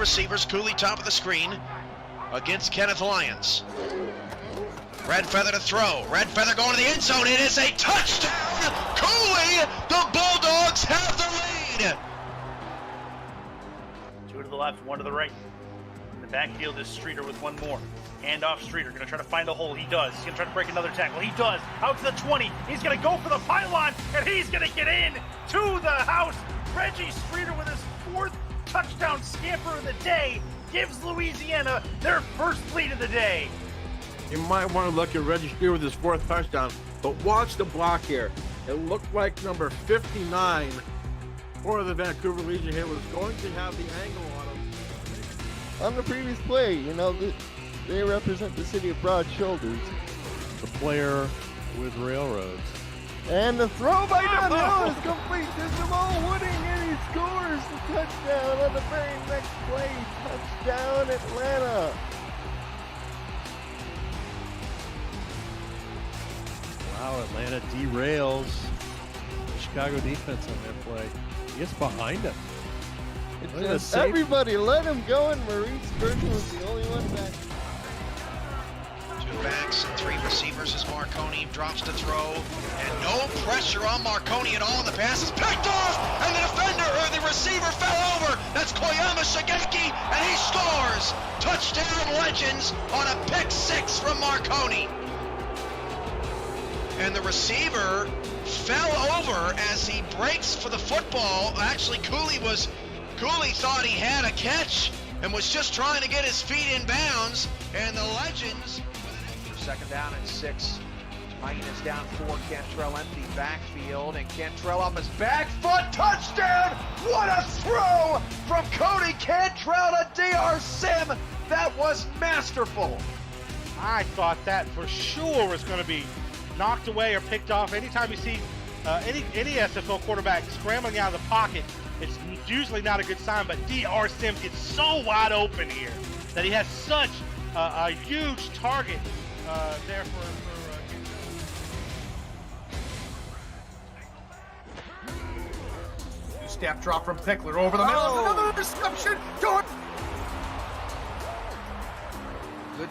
receivers, Cooley top of the screen against Kenneth Lyons. Red Feather to throw. Red Feather going to the end zone. It is a touchdown. Cooley, the Bulldogs have the lead. 2 to the left, 1 to the right. In the backfield is Streeter with 1 more. Hand off Streeter, going to try to find a hole. He does. He's going to try to break another tackle. He does. Out to the 20. He's going to go for the pylon, and he's going to get in to the house. Reggie Streeter with his 4th touchdown scamper of the day gives Louisiana their first lead of the day. You might want to look at Reggie Streeter with his 4th touchdown, but watch the block here. It looked like number 59 for the Vancouver Legion here was going to have the angle on him. On the previous play, you know, they represent the city of Broad Shoulders. The player with railroads. And the throw by Donnell is complete to Jamal Wooding, and he scores the touchdown on the very next play. Touchdown, Atlanta. Wow, Atlanta derails the Chicago defense on their play. He gets behind him. Everybody let him go, and Maurice Burton was the only one back. 2 backs and 3 receivers as Marconi drops to throw. And no pressure on Marconi at all. The pass is picked off, and the defender, or the receiver, fell over. That's Koyama Shigeki, and he scores. Touchdown Legends on a pick 6 from Marconi. And the receiver fell over as he breaks for the football. Actually, Cooley thought he had a catch and was just trying to get his feet in bounds. And the Legends, second down and 6. Pine is down 4. Cantrell empty backfield, and Cantrell off his back foot. Touchdown! What a throw from Cody Cantrell to DR Sim. That was masterful. I thought that for sure was going to be knocked away or picked off. Anytime you see any SFL quarterback scrambling out of the pocket, it's usually not a good sign, but DR Sim is so wide open here that he has such a huge target there for Step drop from Pickler over the middle. Another reception. Good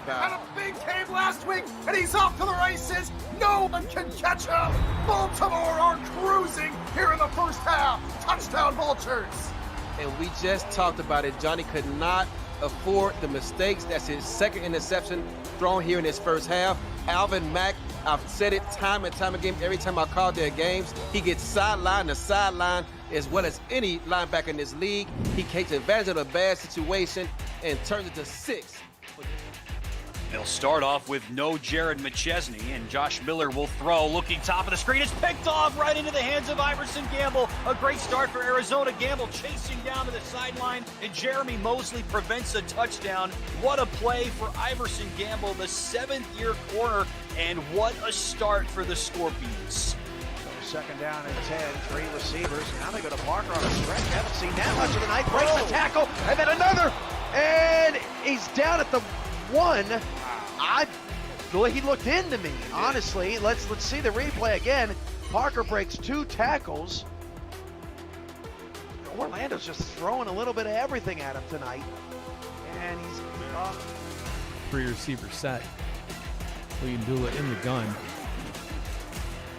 pass. Had a big game last week, and he's off to the races. No one can catch him. Baltimore are cruising here in the first half. Touchdown Vultures. And we just talked about it. Johnny could not afford the mistakes. That's his 2nd interception thrown here in his first half. Alvin Mack, I've said it time and time again, every time I call their games, he gets sideline to sideline as well as any linebacker in this league. He takes advantage of a bad situation and turns it to 6. They'll start off with no Jared McChesney, and Josh Miller will throw. Looking top of the screen, it's picked off right into the hands of Iverson Gamble. A great start for Arizona. Gamble chasing down to the sideline, and Jeremy Mosley prevents a touchdown. What a play for Iverson Gamble, the 7th-year corner, and what a start for the Scorpions. Second down and 10, 3 receivers. Now they go to Parker on a stretch. Haven't seen that much of the night. Breaks the tackle, and then another, and he's down at the 1. He looked into me, honestly. Let's see the replay again. Parker breaks 2 tackles. Orlando's just throwing a little bit of everything at him tonight, and he's 3 receiver set. William Dula in the gun.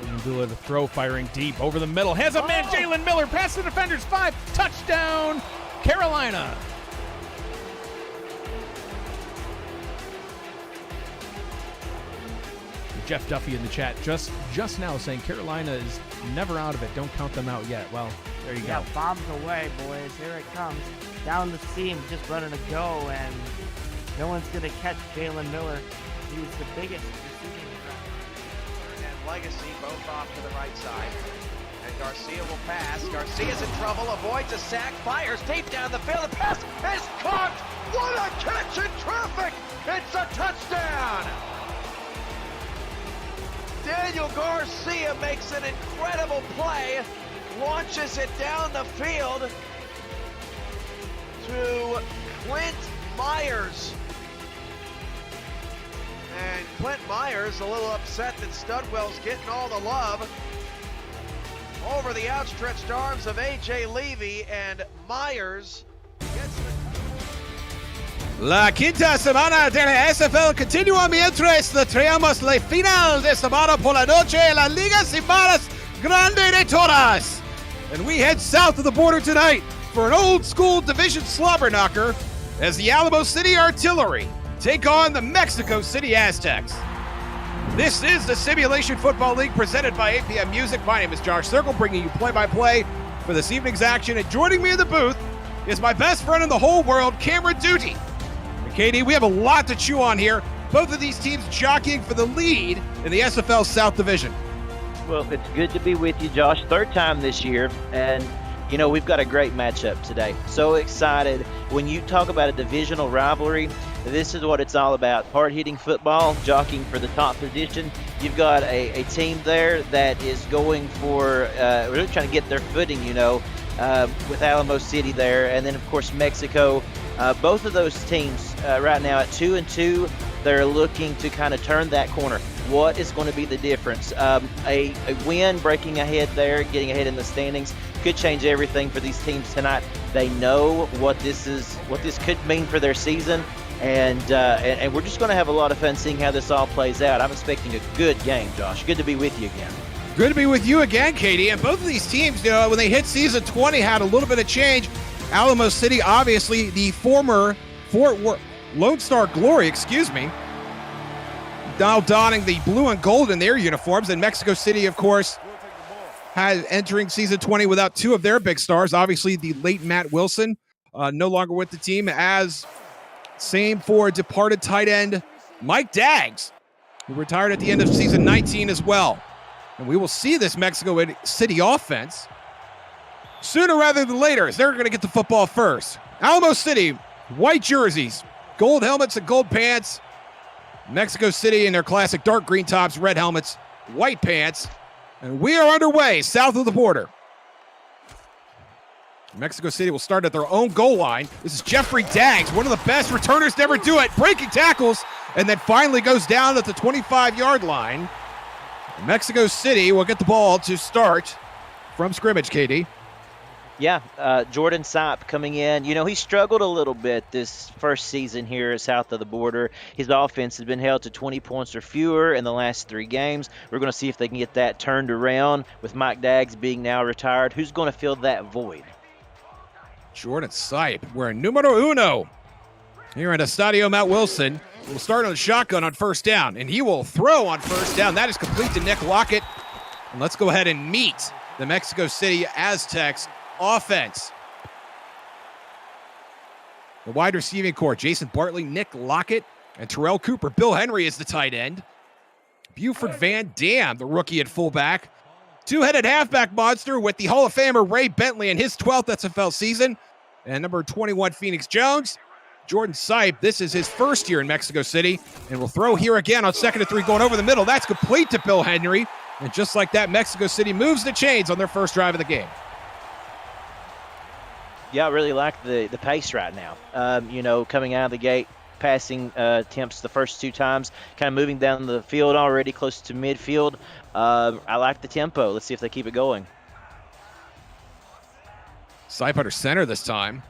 William Dula to throw, firing deep over the middle. Has a man, Jalen Miller, past the defenders, 5, touchdown, Carolina. Jeff Duffy in the chat just now saying Carolina is never out of it. Don't count them out yet. Well, there you go. Bombs away, boys. Here it comes. Down the seam, just running to go, and no one's going to catch Jalen Miller. He's the biggest receiving threat. And Legacy both off to the right side. And Garcia will pass. Garcia's in trouble, avoids a sack, fires deep down the field. The pass is caught. What a catch in traffic. It's a touchdown. Daniel Garcia makes an incredible play, launches it down the field to Clint Myers. And Clint Myers a little upset that Studwell's getting all the love. Over the outstretched arms of A.J. Levy, and Myers gets the La quinta semana de la SFL continúa mientras traemos la final de semana por la noche en la Liga Sin Malas Grande de Todas. And we head south of the border tonight for an old school division slobber knocker as the Alamo City Artillery take on the Mexico City Aztecs. This is the Simulation Football League presented by APM Music. My name is Josh Circle, bringing you play-by-play for this evening's action. And joining me in the booth is my best friend in the whole world, Cameron Duty. And Katie, we have a lot to chew on here. Both of these teams jockeying for the lead in the SFL South Division. Well, it's good to be with you, Josh. Third time this year, and you know, we've got a great matchup today. So excited. When you talk about a divisional rivalry, this is what it's all about. Hard-hitting football, jockeying for the top position. You've got a team there that is going for, really trying to get their footing, you know, with Alamo City there. And then, of course, Mexico. Both of those teams right now at 2-2, they're looking to kind of turn that corner. What is going to be the difference? A win, breaking ahead there, getting ahead in the standings, could change everything for these teams tonight. They know what this could mean for their season, and we're just going to have a lot of fun seeing how this all plays out. I'm expecting a good game, Josh. Good to be with you again. Good to be with you again, Katie. And both of these teams, you know, when they hit season 20, had a little bit of change. Alamo City, obviously the former Lone Star Glory, now donning the blue and gold in their uniforms. And Mexico City, of course, has entering season 20 without two of their big stars. Obviously, the late Matt Wilson, no longer with the team, as same for departed tight end Mike Daggs, who retired at the end of season 19 as well. And we will see this Mexico City offense sooner rather than later, as they're going to get the football first. Alamo City, white jerseys, gold helmets and gold pants. Mexico City in their classic dark green tops, red helmets, white pants. And we are underway south of the border. Mexico City will start at their own goal line. This is Jeffrey Daggs, one of the best returners to ever do it, breaking tackles, and then finally goes down at the 25-yard line. Mexico City will get the ball to start from scrimmage, Katie. Yeah, Jordan Sipe coming in. You know, he struggled a little bit this first season here south of the border. His offense has been held to 20 points or fewer in the last 3 games. We're going to see if they can get that turned around with Mike Daggs being now retired. Who's going to fill that void? Jordan Sipe, wearing numero uno here at Estadio Matt Wilson. Will start on the shotgun on first down, and he will throw on first down. That is complete to Nick Lockett. And let's go ahead and meet the Mexico City Aztecs offense. The wide receiving core, Jason Bartley, Nick Lockett, and Terrell Cooper. Bill Henry is the tight end. Buford Van Dam, the rookie at fullback. Two-headed halfback monster with the Hall of Famer Ray Bentley in his 12th SFL season. And number 21, Phoenix Jones. Jordan Sipe, this is his first year in Mexico City, and will throw here again on 2nd and 3, going over the middle. That's complete to Bill Henry. And just like that, Mexico City moves the chains on their first drive of the game. Yeah, I really like the pace right now. You know, coming out of the gate, passing attempts the first 2 times, kind of moving down the field already close to midfield. I like the tempo. Let's see if they keep it going. Sipe under center this time.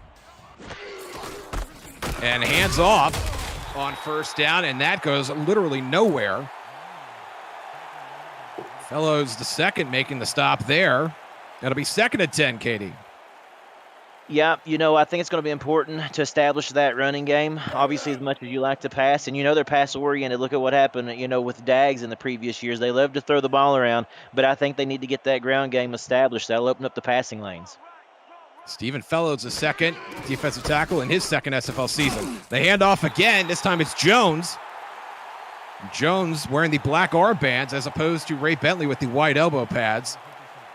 And hands off on first down, and that goes literally nowhere. Fellows the second making the stop there. That'll be 2nd and 10, Katie. Yeah, you know, I think it's going to be important to establish that running game. Obviously, as much as you like to pass, and you know they're pass-oriented. Look at what happened, you know, with Daggs in the previous years. They love to throw the ball around, but I think they need to get that ground game established. That'll open up the passing lanes. Stephen Fellows, the second defensive tackle in his 2nd SFL season. The handoff again. This time it's Jones. Jones wearing the black armbands as opposed to Ray Bentley with the white elbow pads.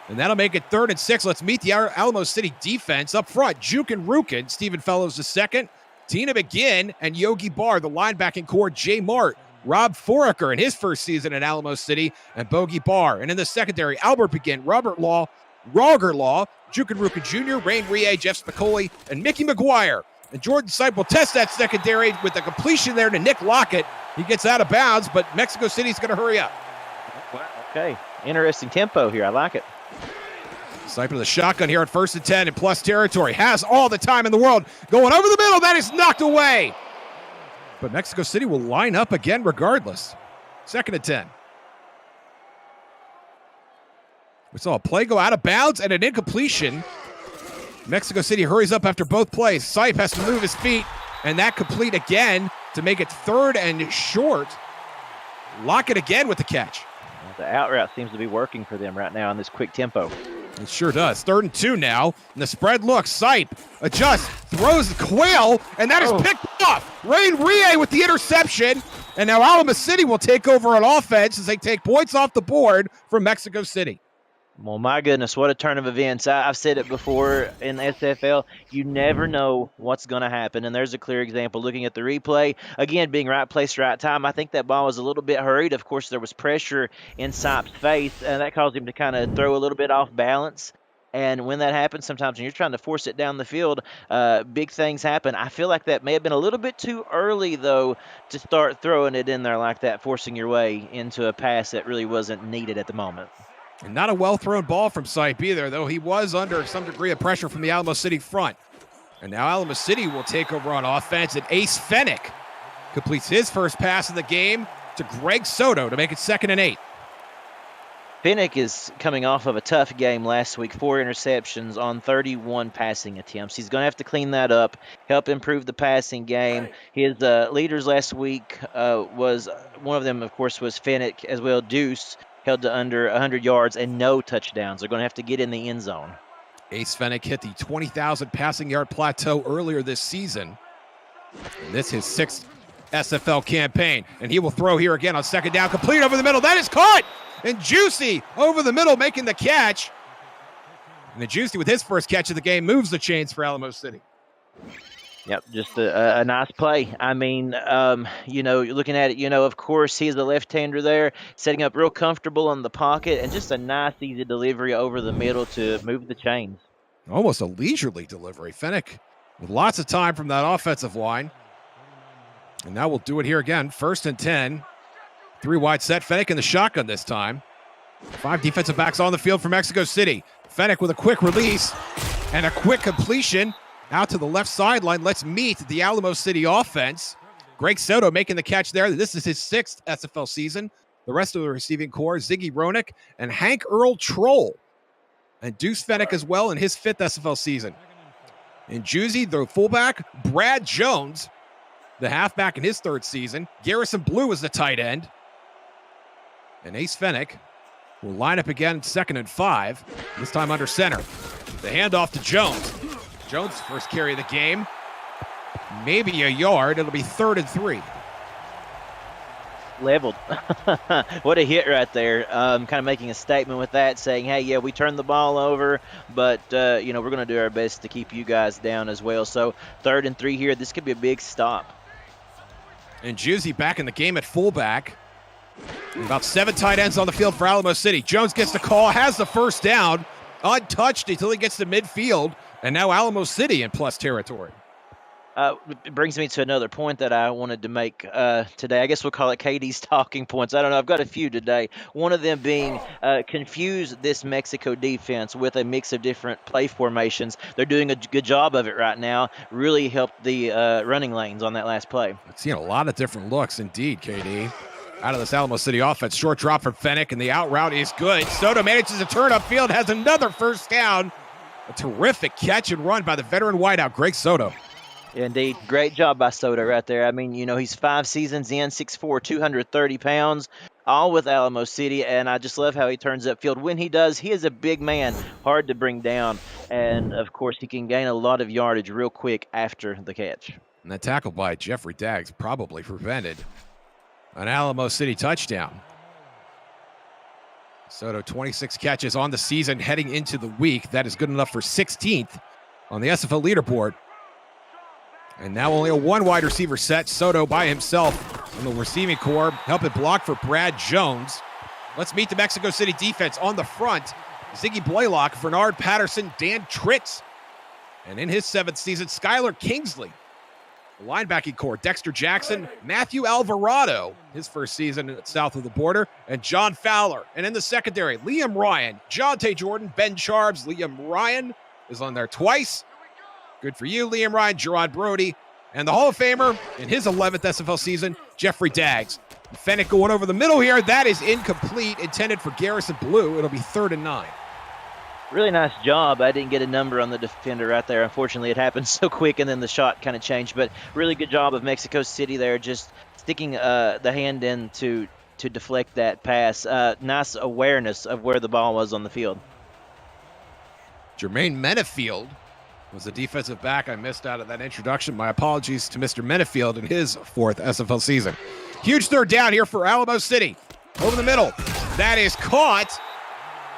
And that'll make it 3rd and 6. Let's meet the Alamo City defense up front. Juke and Rukin, Stephen Fellows the second. Tina McGinn and Yogi Barr, the linebacking core. Jay Mart, Rob Foraker in his first season at Alamo City, and Bogey Barr. And in the secondary, Albert McGinn, Robert Law, Roger Law, Juke and Rukin Jr., Rain Rie, Jeff Spicoli, and Mickey McGuire. And Jordan Sipe will test that secondary with a completion there to Nick Lockett. He gets out of bounds, but Mexico City's going to hurry up. Okay, interesting tempo here. I like it. Sipe to the shotgun here at 1st and 10 in plus territory. Has all the time in the world. Going over the middle. That is knocked away But Mexico City will line up again regardless. 2nd and 10. We saw a play go out of bounds and an incompletion. Mexico City hurries up after both plays. Sipe has to move his feet, and that complete again to make it 3rd and short. Lockett again with the catch. The out route seems to be working for them right now in this quick tempo. It sure does. 3rd and 2 now. And the spread looks. Sipe adjusts, throws the Quail, and that is picked off. Rain Rie with the interception. And now Alamo City will take over on offense as they take points off the board from Mexico City. Well, my goodness, what a turn of events. I've said it before in the SFL, you never know what's going to happen, and there's a clear example. Looking at the replay, again, being right place, right time, I think that ball was a little bit hurried. Of course, there was pressure in Sipe's face, and that caused him to kind of throw a little bit off balance. And when that happens, sometimes when you're trying to force it down the field, big things happen. I feel like that may have been a little bit too early, though, to start throwing it in there like that, forcing your way into a pass that really wasn't needed at the moment. And not a well-thrown ball from Sipe either, though he was under some degree of pressure from the Alamo City front. And now Alamo City will take over on offense, and Ace Fennick completes his first pass of the game to Greg Soto to make it 2nd and 8. Fennick is coming off of a tough game last week, 4 interceptions on 31 passing attempts. He's going to have to clean that up, help improve the passing game. His leaders last week was, one of them, of course, was Fennick as well. Deuce held to under 100 yards and no touchdowns. They're going to have to get in the end zone. Ace Fennick hit the 20,000 passing yard plateau earlier this season. And this is his 6th SFL campaign. And he will throw here again on 2nd down, complete over the middle. That is caught! And Juicy over the middle making the catch. And the Juicy with his first catch of the game moves the chains for Alamo City. Yep, just a nice play. I mean, you're looking at it, of course, he's the left-hander there, setting up real comfortable in the pocket, and just a nice, easy delivery over the middle to move the chains. Almost a leisurely delivery. Fennick with lots of time from that offensive line. And now we'll do it here again. 1st and 10. 3 wide set. Fennick in the shotgun this time. 5 defensive backs on the field for Mexico City. Fennick with a quick release and a quick completion out to the left sideline. Let's meet the Alamo City offense. Greg Soto making the catch there. This is his 6th SFL season. The rest of the receiving core, Ziggy Ronick and Hank Earl Troll. And Deuce Fennick as well in his 5th SFL season. And Juicy, the fullback, Brad Jones, the halfback in his 3rd season. Garrison Blue is the tight end. And Ace Fennick will line up again 2nd and 5, this time under center. The handoff to Jones. Jones' first carry of the game. Maybe a yard. It'll be 3rd and 3. Leveled. What a hit right there. Kind of making a statement with that, saying, hey, yeah, we turned the ball over, but, we're going to do our best to keep you guys down as well. So 3rd and 3 here. This could be a big stop. And Juicy back in the game at fullback. About 7 tight ends on the field for Alamo City. Jones gets the call, has the first down, untouched until he gets to midfield, and now Alamo City in plus territory. It brings me to another point that I wanted to make today. I guess we'll call it KD's talking points. I don't know. I've got a few today. One of them being confuse this Mexico defense with a mix of different play formations. They're doing a good job of it right now. Really helped the running lanes on that last play. I've seen a lot of different looks indeed, KD. Out of this Alamo City offense. Short drop from Fennick, and the out route is good. Soto manages to turn upfield, has another first down. A terrific catch and run by the veteran wideout, Greg Soto. Indeed. Great job by Soto right there. I mean, he's 5 seasons in, 6'4", 230 pounds, all with Alamo City, and I just love how he turns upfield. When he does, he is a big man, hard to bring down, and, of course, he can gain a lot of yardage real quick after the catch. And that tackle by Jeffrey Daggs probably prevented an Alamo City touchdown. Soto, 26 catches on the season heading into the week. That is good enough for 16th on the SFL leaderboard. And now only a 1 wide receiver set. Soto by himself on the receiving core, helping block for Brad Jones. Let's meet the Mexico City defense on the front. Ziggy Blaylock, Bernard Patterson, Dan Tritz. And in his 7th season, Skylar Kingsley. The linebacking core, Dexter Jackson, Matthew Alvarado, his first season south of the border, and John Fowler. And in the secondary, Liam Ryan, Jonte Jordan, Ben Charbs. Liam Ryan is on there twice. Good for you, Liam Ryan. Gerard Brody, And the Hall of Famer in his 11th SFL season, Jeffrey Daggs. Fennec going over the middle here. That is incomplete, intended for Garrison Blue. It'll be 3rd and 9. Really nice job. I didn't get a number on the defender right there. Unfortunately, it happened so quick, and then the shot kind of changed. But really good job of Mexico City there, just sticking the hand in to deflect that pass. Nice awareness of where the ball was on the field. Jermaine Menefield was the defensive back. I missed out of that introduction. My apologies to Mr. Menefield in his 4th SFL season. Huge 3rd down here for Alamo City. Over the middle. That is caught.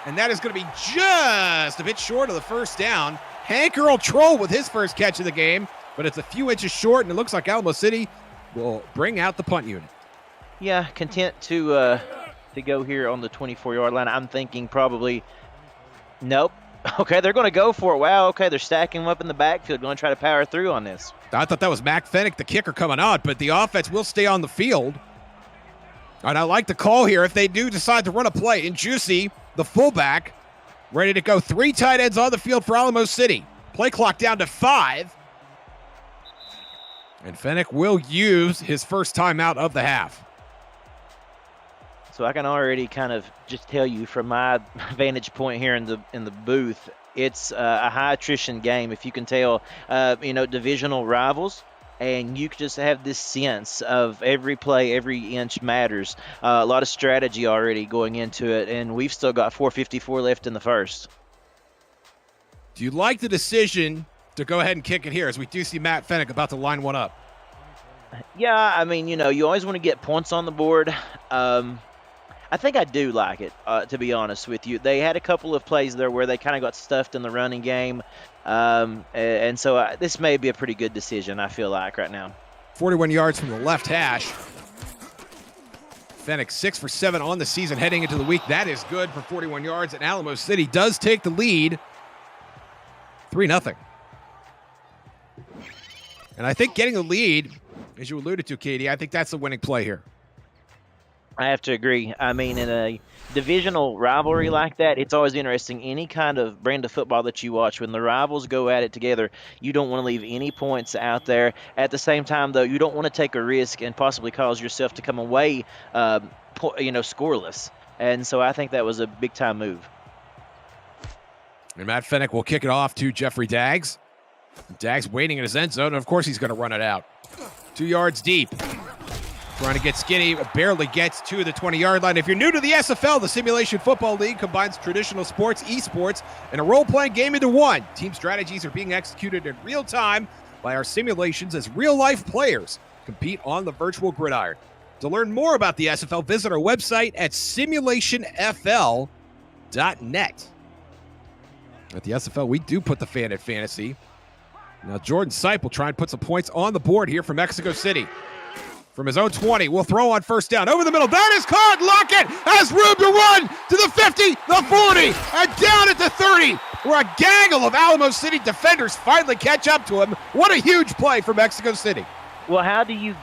And that is going to be just a bit short of the 1st down. Hank Earl Troll with his first catch of the game, but it's a few inches short, and it looks like Alamo City will bring out the punt unit. Yeah, content to go here on the 24-yard line. I'm thinking probably, nope. Okay, they're going to go for it. Wow, okay, they're stacking them up in the backfield, going to try to power through on this. I thought that was Mac Fennick, the kicker, coming out, but the offense will stay on the field. And I like the call here if they do decide to run a play. And Juicy, the fullback, ready to go. 3 tight ends on the field for Alamo City. Play clock down to 5. And Fennick will use his first timeout of the half. So I can already kind of just tell you from my vantage point here in the booth, it's a high attrition game. If you can tell, divisional rivals, and you just have this sense of every play, every inch matters. A lot of strategy already going into it, and we've still got 4:54 left in the first. Do you like the decision to go ahead and kick it here, as we do see Matt Fennick about to line one up? Yeah, I mean, you always want to get points on the board. I think I do like it, to be honest with you. They had a couple of plays there where they kind of got stuffed in the running game. And so this may be a pretty good decision, I feel like, right now. 41 yards from the left hash. Fennick 6 for 7 on the season heading into the week. That is good for 41 yards, and Alamo City does take the lead 3-0. And I think getting the lead, as you alluded to, Katie, I think that's the winning play here. I have to agree. I mean, in a divisional rivalry like that, it's always interesting. Any kind of brand of football that you watch, when the rivals go at it together, you don't want to leave any points out there. At the same time, though, you don't want to take a risk and possibly cause yourself to come away, scoreless. And so I think that was a big-time move. And Matt Fennick will kick it off to Jeffrey Daggs. Daggs waiting in his end zone, and of course he's going to run it out. 2 yards deep. Trying to get skinny, barely gets to the 20-yard line. If you're new to the SFL, the Simulation Football League combines traditional sports, esports, and a role-playing game into one. Team strategies are being executed in real time by our simulations as real-life players compete on the virtual gridiron. To learn more about the SFL, visit our website at simulationfl.net. At the SFL, we do put the fan at fantasy. Now Jordan Sipe will try and put some points on the board here for Mexico City. From his own 20, will throw on 1st down. Over the middle, that is caught. Lockett has room to run to the 50, the 40, and down at the 30, where a gaggle of Alamo City defenders finally catch up to him. What a huge play for Mexico City. Well, how do you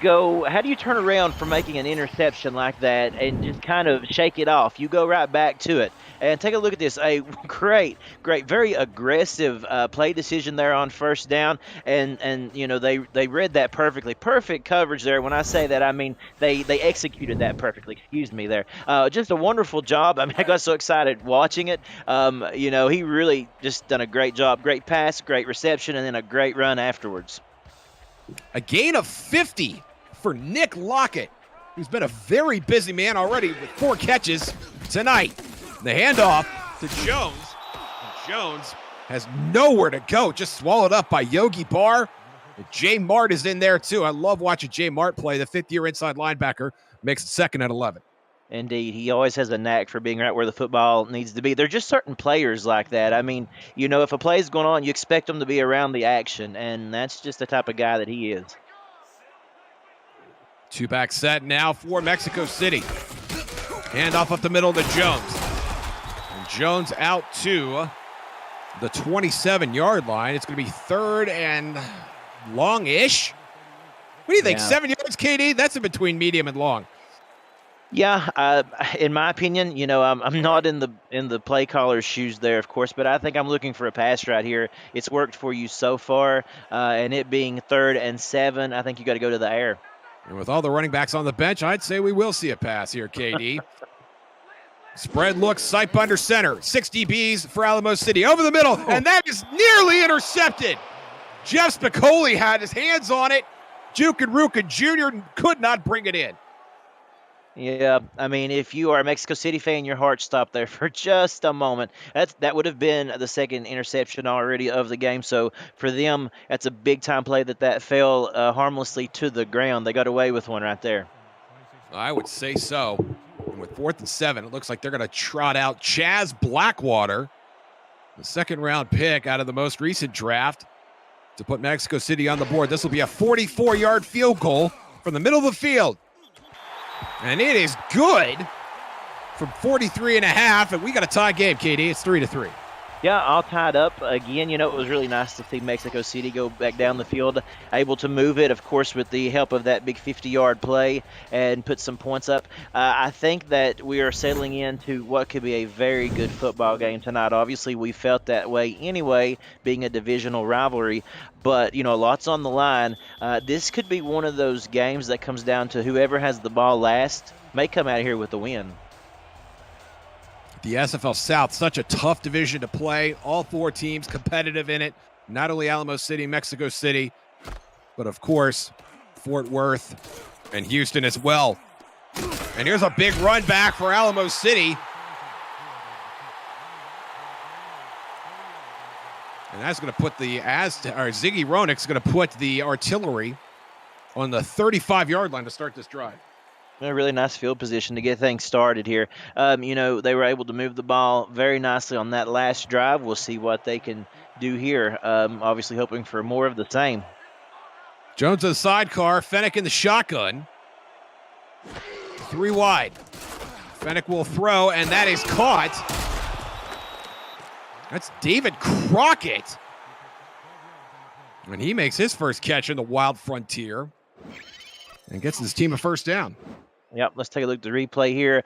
turn around from making an interception like that and just kind of shake it off? You go right back to it. And take a look at this. A great, very aggressive play decision there on 1st down. And they read that perfectly. Perfect coverage there. When I say that, I mean they executed that perfectly. Excuse me there. Just a wonderful job. I mean, I got so excited watching it. He really just done a great job. Great pass, great reception, and then a great run afterwards. A gain of 50 for Nick Lockett, who's been a very busy man already with 4 catches tonight. The handoff to Jones. And Jones has nowhere to go, just swallowed up by Yogi Barr. And Jay Mart is in there too. I love watching Jay Mart play. The 5th-year inside linebacker makes it 2nd and 11. Indeed, he always has a knack for being right where the football needs to be. They're just certain players like that. I mean, if a play is going on, you expect him to be around the action, and that's just the type of guy that he is. 2-back set now for Mexico City. Handoff up the middle to Jones. And Jones out to the 27-yard line. It's going to be 3rd and long-ish. What do you think, 7 yards, KD? That's in between medium and long. Yeah, in my opinion, I'm not in the play caller's shoes there, of course, but I think I'm looking for a pass right here. It's worked for you so far, and it being 3rd and 7, I think you got to go to the air. And with all the running backs on the bench, I'd say we will see a pass here, KD. Spread looks, sight under center. 6 DBs for Alamo City. Over the middle, and that is nearly intercepted. Jeff Spicoli had his hands on it. Jukin Jr. could not bring it in. Yeah, I mean, if you are a Mexico City fan, your heart stopped there for just a moment. That would have been the 2nd interception already of the game. So for them, that's a big-time play that fell harmlessly to the ground. They got away with one right there. I would say so. And with 4th and 7, it looks like they're going to trot out Chaz Blackwater, the 2nd-round pick out of the most recent draft, to put Mexico City on the board. This will be a 44-yard field goal from the middle of the field. And it is good from 43.5, and we got a tie game, KD. It's 3-3. Yeah, all tied up. Again, it was really nice to see Mexico City go back down the field, able to move it, of course, with the help of that big 50-yard play and put some points up. I think that we are settling into what could be a very good football game tonight. Obviously, we felt that way anyway, being a divisional rivalry. But, lots on the line. This could be one of those games that comes down to whoever has the ball last may come out of here with the win. The SFL South, such a tough division to play. All 4 teams competitive in it. Not only Alamo City, Mexico City, but of course, Fort Worth and Houston as well. And here's a big run back for Alamo City. And that's going to put Ziggy Roenick's going to put the artillery on the 35-yard line to start this drive. A really nice field position to get things started here. They were able to move the ball very nicely on that last drive. We'll see what they can do here. Obviously hoping for more of the same. Jones in the sidecar, Fennick in the shotgun. 3 wide. Fennick will throw, and that is caught. That's David Crockett. And he makes his first catch in the Wild Frontier and gets his team a first down. Yep, let's take a look at the replay here.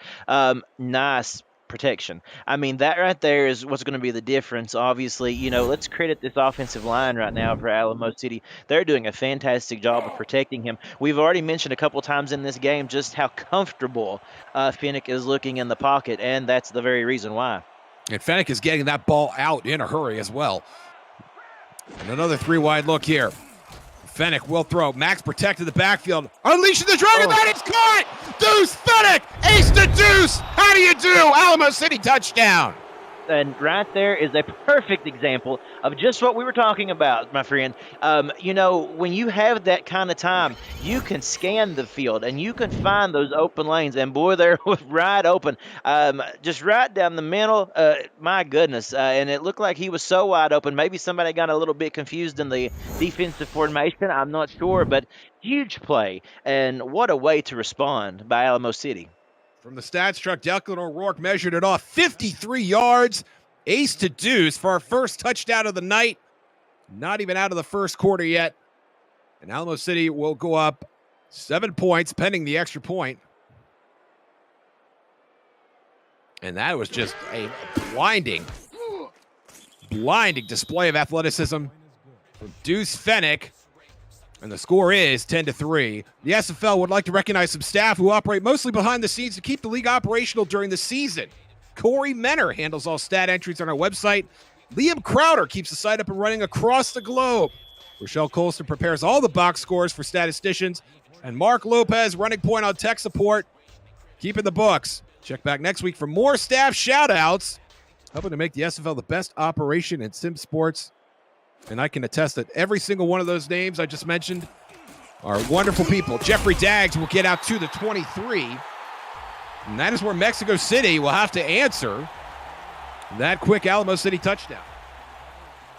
Nice protection. I mean, that right there is what's going to be the difference. Obviously, let's credit this offensive line right now for Alamo City. They're doing a fantastic job of protecting him. We've already mentioned a couple times in this game just how comfortable Fennick is looking in the pocket, and that's the very reason why. And Fennick is getting that ball out in a hurry as well. And another 3 wide look here. Fennick will throw. Max protected the backfield. Unleashing the dragon. That is caught. Deuce Fennick. Ace to Deuce. How do you do? Alamo City touchdown. And right there is a perfect example of just what we were talking about, my friend. When you have that kind of time, you can scan the field and you can find those open lanes. And boy, they're right open, just right down the middle. My goodness. And it looked like he was so wide open. Maybe somebody got a little bit confused in the defensive formation. I'm not sure, but huge play. And what a way to respond by Alamo City. From the stats truck, Declan O'Rourke measured it off 53 yards. Ace to Deuce for our first touchdown of the night. Not even out of the first quarter yet. And Alamo City will go up 7 points pending the extra point. And that was just a blinding display of athleticism from Deuce Fennick. And the score is 10-3. The SFL would like to recognize some staff who operate mostly behind the scenes to keep the league operational during the season. Corey Menner handles all stat entries on our website. Liam Crowder keeps the site up and running across the globe. Rochelle Colston prepares all the box scores for statisticians. And Mark Lopez running point on tech support, keeping the books. Check back next week for more staff shout-outs, helping to make the SFL the best operation in sim sports. And I can attest that every single one of those names I just mentioned are wonderful people. Jeffrey Daggs will get out to the 23. And that is where Mexico City will have to answer that quick Alamo City touchdown.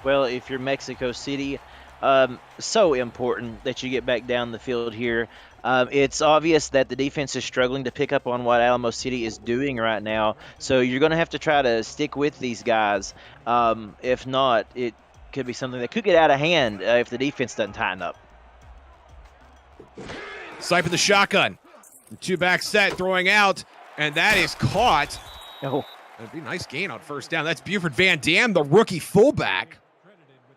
Well, if you're Mexico City, so important that you get back down the field here. It's obvious that the defense is struggling to pick up on what Alamo City is doing right now. So you're going to have to try to stick with these guys. If not, it could be something that could get out of hand if the defense doesn't tighten up. Sipe in the shotgun. Two-back set, throwing out, and that is caught. Oh. That'd be a nice gain on first down. That's Buford Van Dam, the rookie fullback.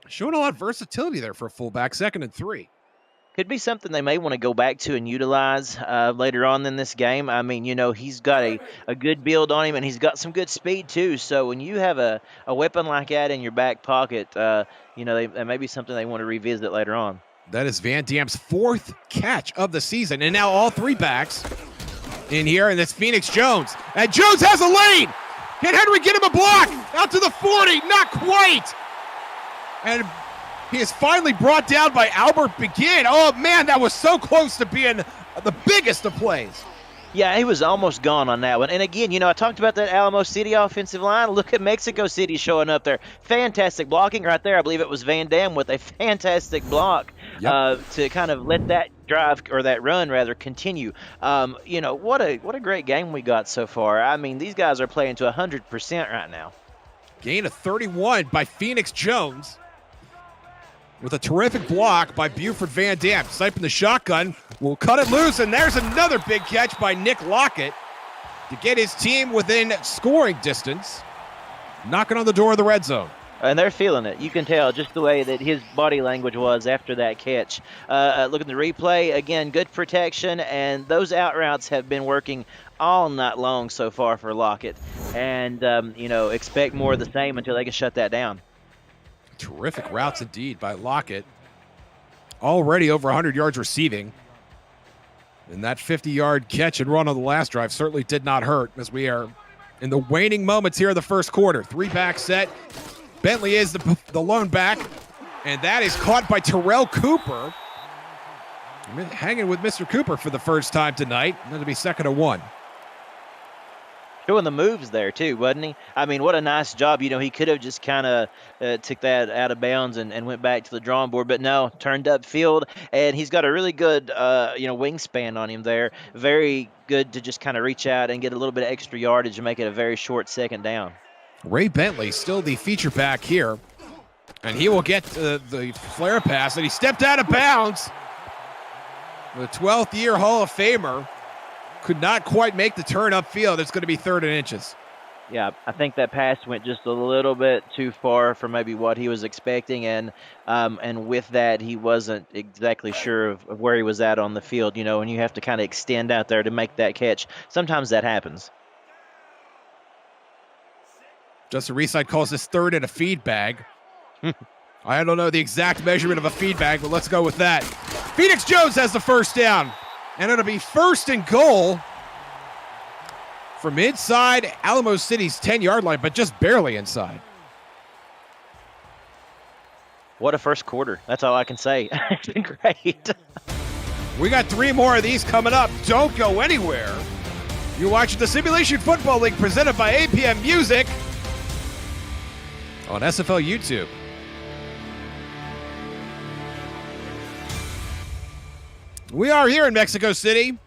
Showing a lot of versatility there for a fullback, 2nd and 3. Could be something they may want to go back to and utilize later on in this game. I mean, you know, he's got a good build on him, and he's got some good speed too. So when you have a weapon like that in your back pocket, you know, that may be something they want to revisit later on. That is Van Dam's 4th catch of the season, and now all 3 backs in here, and it's Phoenix Jones. And Jones has a lane! Can Henry get him a block? Out to the 40, not quite! And he is finally brought down by Albert Begin. Oh, man, that was so close to being the biggest of plays. Yeah, he was almost gone on that one. And again, you know, I talked about that Alamo City offensive line. Look at Mexico City showing up there. Fantastic blocking right there. I believe it was Van Dam with a fantastic block to kind of let that drive, or that run rather, continue. You know, what a great game we got so far. I mean, these guys are playing to 100% right now. Gain of 31 by Phoenix Jones, with a terrific block by Buford Van Dam. Sniping the shotgun, will cut it loose, and there's another big catch by Nick Lockett to get his team within scoring distance, knocking on the door of the red zone. And they're feeling it. You can tell just the way that his body language was after that catch. Look at the replay. Again, good protection, and those out routes have been working all night long so far for Lockett. And, you know, expect more of the same until they can shut that down. Terrific routes indeed by Lockett. Already over 100 yards receiving. And that 50-yard catch and run on the last drive certainly did not hurt, as we are in the waning moments here of the first quarter. 3-back set. Bentley is the lone back, and that is caught by Terrell Cooper. Hanging with Mr. Cooper for the first time tonight. That'll be 2nd and 1. Showing the moves there too, wasn't he? I mean, what a nice job. You know, he could have just kind of took that out of bounds and went back to the drawing board, but no, turned up field, and he's got a really good, you know, wingspan on him there. Very good to just kind of reach out and get a little bit of extra yardage and make it a very short 2nd down. Ray Bentley still the feature back here, and he will get the flare pass, and he stepped out of bounds. The 12th year Hall of Famer could not quite make the turn upfield. It's going to be 3rd and inches. Yeah, I think that pass went just a little bit too far for maybe what he was expecting, and with that, he wasn't exactly sure of where he was at on the field, you know, and you have to kind of extend out there to make that catch. Sometimes that happens. Justin Reeside calls this 3rd and a feed bag. I don't know the exact measurement of a feed bag, but let's go with that. Phoenix Jones has the first down, and it'll be 1st and goal from inside Alamo City's 10-yard line, but just barely inside. What a first quarter. That's all I can say. It's been great. We got 3 more of these coming up. Don't go anywhere. You're watching the Simulation Football League presented by APM Music on SFL YouTube. We are here in Mexico City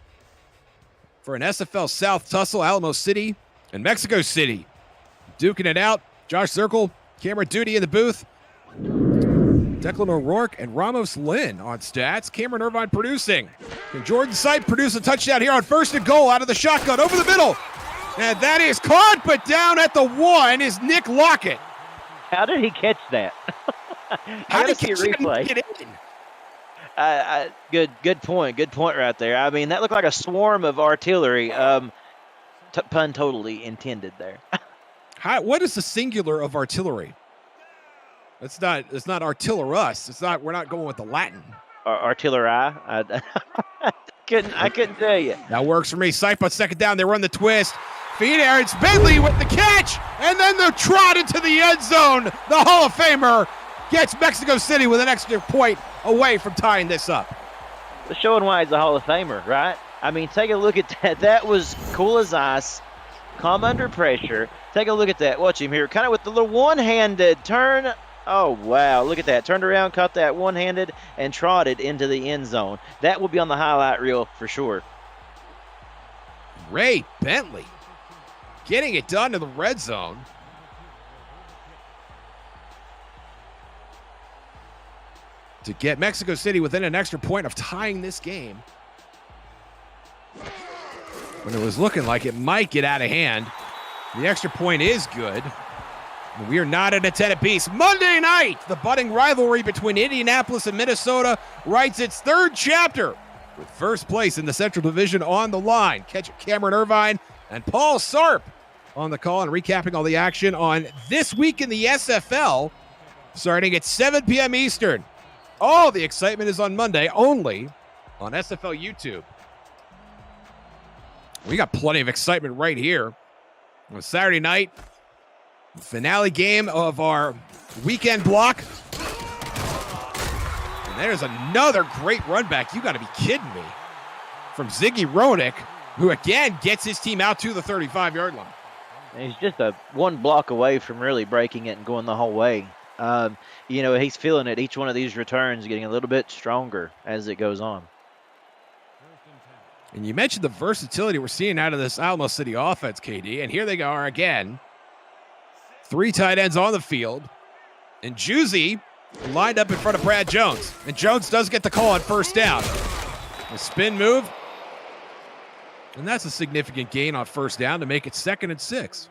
for an SFL South tussle. Alamo City and Mexico City duking it out. Josh Zirkle, Cameron Duty in the booth. Declan O'Rourke and Ramos Lynn on stats. Cameron Irvine producing. Can Jordan Sipe produce a touchdown here on 1st and goal out of the shotgun over the middle? And that is caught, but down at the 1 is Nick Lockett. How did he catch that? How did he catch it and get in? Good point right there. I mean, that looked like a swarm of artillery. Pun totally intended there. What is the singular of artillery? It's not artillerus. It's not. We're not going with the Latin. Artillery. I couldn't tell you. That works for me. Sipe on 2nd down. They run the twist. Feed Aaron's Bentley with the catch, and then the trot into the end zone. The Hall of Famer gets Mexico City with an extra point away from tying this up. Showing why he's a Hall of Famer, right? I mean, take a look at that. That was cool as ice, calm under pressure. Take a look at that. Watch him here, kind of with the little one-handed turn. Oh, wow. Look at that. Turned around, caught that one-handed, and trotted into the end zone. That will be on the highlight reel for sure. Ray Bentley getting it done to the red zone. To get Mexico City within an extra point of tying this game. when it was looking like it might get out of hand. The extra point is good. We are not at a 10 apiece. Monday night, the budding rivalry between Indianapolis and Minnesota writes its third chapter with first place in the Central Division on the line. Catch Cameron Irvine and Paul Sarp on the call and recapping all the action on This Week in the SFL, starting at 7 p.m. Eastern. All the excitement is on Monday, only on SFL YouTube. We got plenty of excitement right here on Saturday night. Finale game of our weekend block. And there's another great run back. You got to be kidding me. From Ziggy Roenick, who again gets his team out to the 35-yard line. He's just one block away from really breaking it and going the whole way. He's feeling it. Each one of these returns getting a little bit stronger as it goes on. And you mentioned the versatility we're seeing out of this Alamo City offense, KD. And here they are again. 3 tight ends on the field. And Juicy lined up in front of Brad Jones. And Jones does get the call on first down. A spin move. And that's a significant gain on first down to make it 2nd and 6.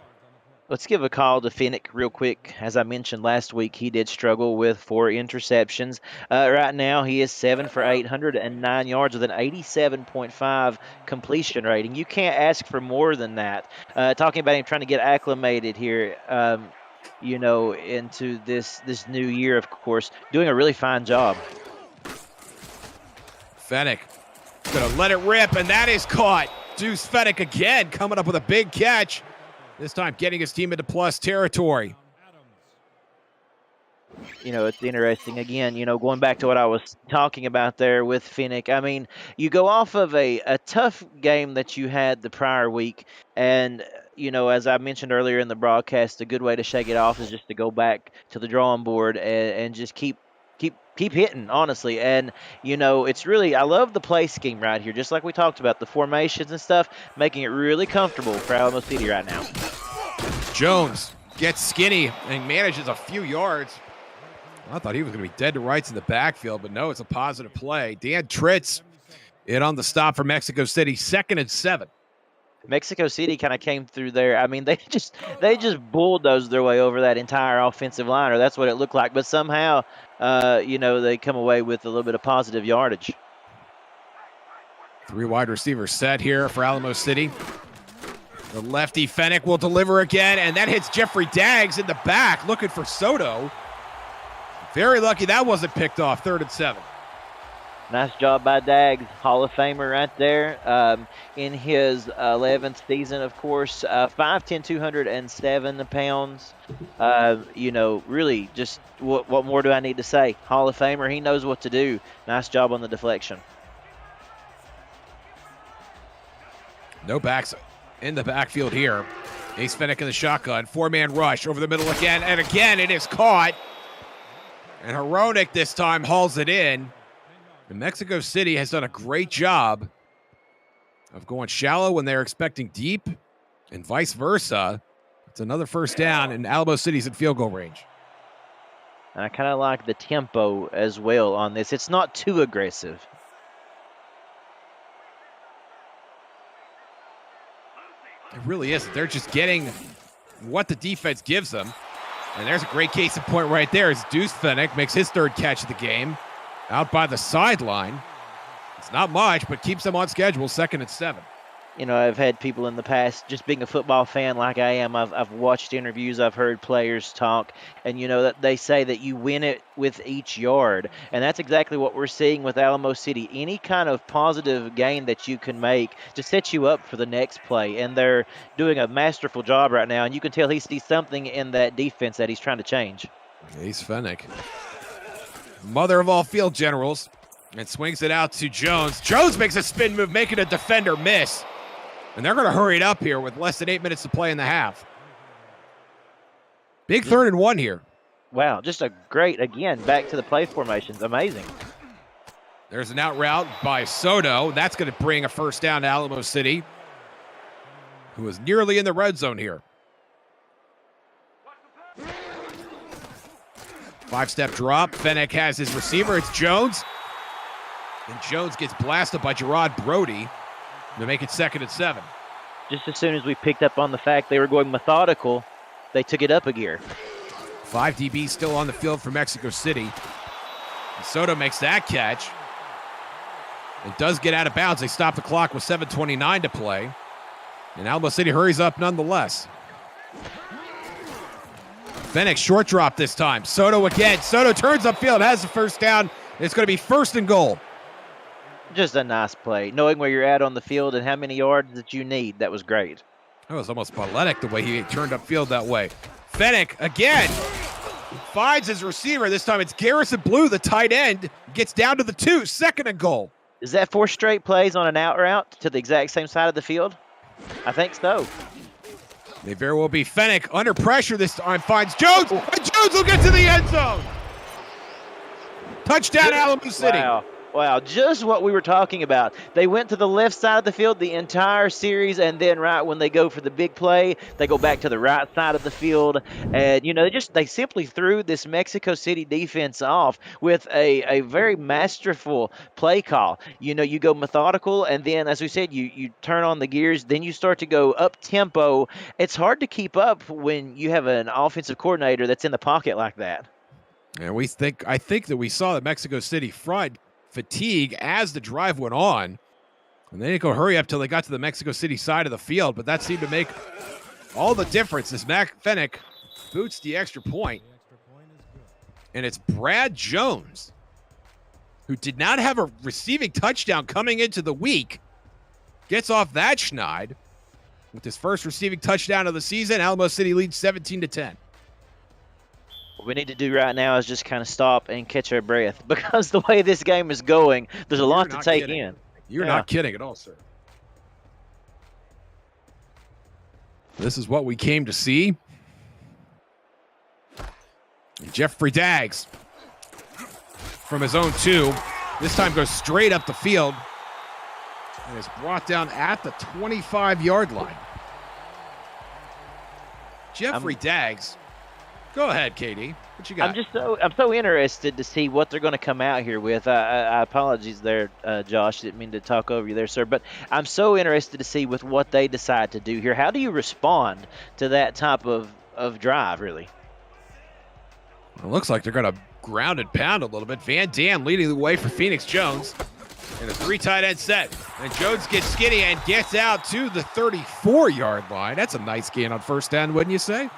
Let's give a call to Finnick real quick. As I mentioned last week, he did struggle with 4 interceptions. Right now, he is 7 for 809 yards with an 87.5 completion rating. You can't ask for more than that. Talking about him trying to get acclimated here, into this new year, of course, doing a really fine job. Fennick gonna let it rip, and that is caught. Deuce Fennick again coming up with a big catch. This time getting his team into plus territory. It's interesting. Again, going back to what I was talking about there with Finnick. I mean, you go off of a tough game that you had the prior week. And, as I mentioned earlier in the broadcast, a good way to shake it off is just to go back to the drawing board and just keep hitting, honestly. And, it's really, I love the play scheme right here. Just like we talked about, the formations and stuff, making it really comfortable for Alamo City right now. Jones gets skinny and manages a few yards. I thought he was going to be dead to rights in the backfield, but no, it's a positive play. Dan Tritz in on the stop for Mexico City, 2nd and 7. Mexico City kind of came through there. I mean, they just bulldozed their way over that entire offensive line, or that's what it looked like. But somehow, they come away with a little bit of positive yardage. 3 wide receivers set here for Alamo City. The lefty Fennick will deliver again, and that hits Jeffrey Daggs in the back, looking for Soto. Very lucky that wasn't picked off, 3rd and 7. Nice job by Daggs, Hall of Famer right there. In his 11th season, of course, 5'10", 207 pounds. Really, just what more do I need to say? Hall of Famer, he knows what to do. Nice job on the deflection. No backs in the backfield here. Ace Fennick in the shotgun, 4-man rush over the middle again, and again it is caught. And Heronic this time hauls it in. And Mexico City has done a great job of going shallow when they're expecting deep, and vice versa. It's another first down, and Alamo City's in field goal range. And I kind of like the tempo as well on this. It's not too aggressive. It really isn't. They're just getting what the defense gives them. And there's a great case in point right there as Deuce Fennick makes his 3rd catch of the game. Out by the sideline. It's not much, but keeps them on schedule, 2nd and 7. I've had people in the past, just being a football fan like I am, I've watched interviews, I've heard players talk, and that they say that you win it with each yard. And that's exactly what we're seeing with Alamo City. Any kind of positive gain that you can make just sets you up for the next play. And they're doing a masterful job right now, and you can tell he sees something in that defense that he's trying to change. Ace Fennick, mother of all field generals, and swings it out to Jones. Jones makes a spin move, making a defender miss. And they're going to hurry it up here with less than 8 minutes to play in the half. Big 3rd and 1 here. Wow, just a great, again, back to the play formations. Amazing. There's an out route by Soto. That's going to bring a first down to Alamo City, who is nearly in the red zone here. 5-step drop. Fennick has his receiver. It's Jones. And Jones gets blasted by Gerard Brody to make it 2nd and 7. Just as soon as we picked up on the fact they were going methodical, they took it up a gear. 5 DBs still on the field for Mexico City. And Soto makes that catch. It does get out of bounds. They stop the clock with 7:29 to play. And Alamo City hurries up nonetheless. Fenix short drop this time. Soto again. Soto turns upfield, has the first down. It's going to be 1st and goal. Just a nice play. Knowing where you're at on the field and how many yards that you need, that was great. That was almost balletic the way he turned upfield that way. Fenix again finds his receiver. This time it's Garrison Blue, the tight end. Gets down to the 2, 2nd and goal. Is that 4 straight plays on an out route to the exact same side of the field? I think so. They very well be. Fenix under pressure this time finds Jones, and Jones will get to the end zone. Touchdown, Alamo City. Wow, just what we were talking about. They went to the left side of the field the entire series, and then right when they go for the big play, they go back to the right side of the field. And, you know, they simply threw this Mexico City defense off with a very masterful play call. You know, you go methodical, and then, as we said, you turn on the gears, then you start to go up-tempo. It's hard to keep up when you have an offensive coordinator that's in the pocket like that. And I think that we saw the Mexico City front fatigue as the drive went on. And they didn't go hurry up till they got to the Mexico City side of the field, but that seemed to make all the difference as Fenix boots the extra point. And it's Brad Jones, who did not have a receiving touchdown coming into the week, gets off that schneid with his first receiving touchdown of the season. Alamo City leads 17-10. What we need to do right now is just kind of stop and catch our breath, because the way this game is going, there's a lot to take in. You're not kidding at all, sir. This is what we came to see. Jeffrey Daggs from his own 2. This time goes straight up the field and is brought down at the 25-yard line. Jeffrey Daggs. Go ahead, Katie. What you got? I'm so interested to see what they're going to come out here with. I apologize there, Josh. Didn't mean to talk over you there, sir. But I'm so interested to see with what they decide to do here. How do you respond to that type of drive, really? It looks like they're going to ground and pound a little bit. Van Dam leading the way for Phoenix Jones in a 3 tight end set. And Jones gets skinny and gets out to the 34-yard line. That's a nice gain on first down, wouldn't you say?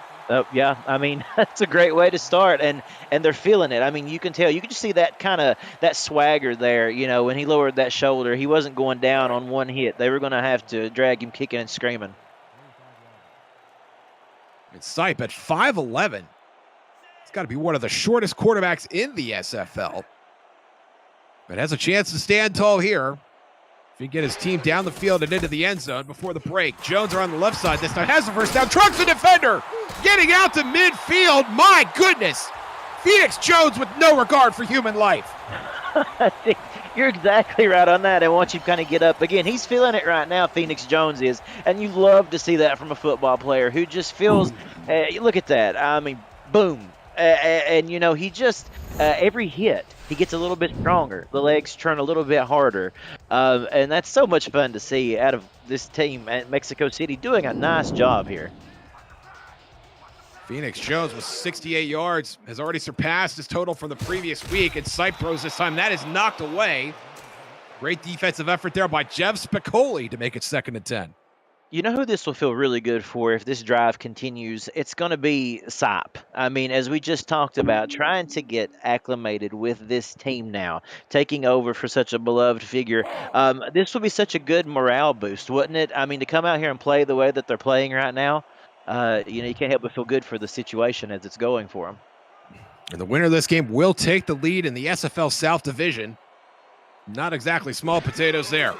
Yeah, I mean, that's a great way to start, and they're feeling it. I mean, you can tell. You can just see that swagger there, you know, when he lowered that shoulder. He wasn't going down on one hit. They were going to have to drag him kicking and screaming. It's Sipe at 5'11". He's got to be one of the shortest quarterbacks in the SFL. But has a chance to stand tall here. If he can get his team down the field and into the end zone before the break. Jones are on the left side this time. Has the first down. Trucks the defender. Getting out to midfield. My goodness. Phoenix Jones with no regard for human life. You're exactly right on that. And once you kind of get up, again, he's feeling it right now, Phoenix Jones is. And you love to see that from a football player who just feels, look at that. I mean, boom. And, you know, he just, every hit, he gets a little bit stronger. The legs turn a little bit harder. And that's so much fun to see out of this team at Mexico City doing a nice job here. Phoenix Jones with 68 yards has already surpassed his total from the previous week. And Cypros this time, that is knocked away. Great defensive effort there by Jeff Spicoli to make it 2nd and 10. You know who this will feel really good for if this drive continues? It's going to be Sipe. I mean, as we just talked about, trying to get acclimated with this team now, taking over for such a beloved figure. This will be such a good morale boost, wouldn't it? I mean, to come out here and play the way that they're playing right now, you know, you can't help but feel good for the situation as it's going for them. And the winner of this game will take the lead in the SFL South Division. Not exactly small potatoes there.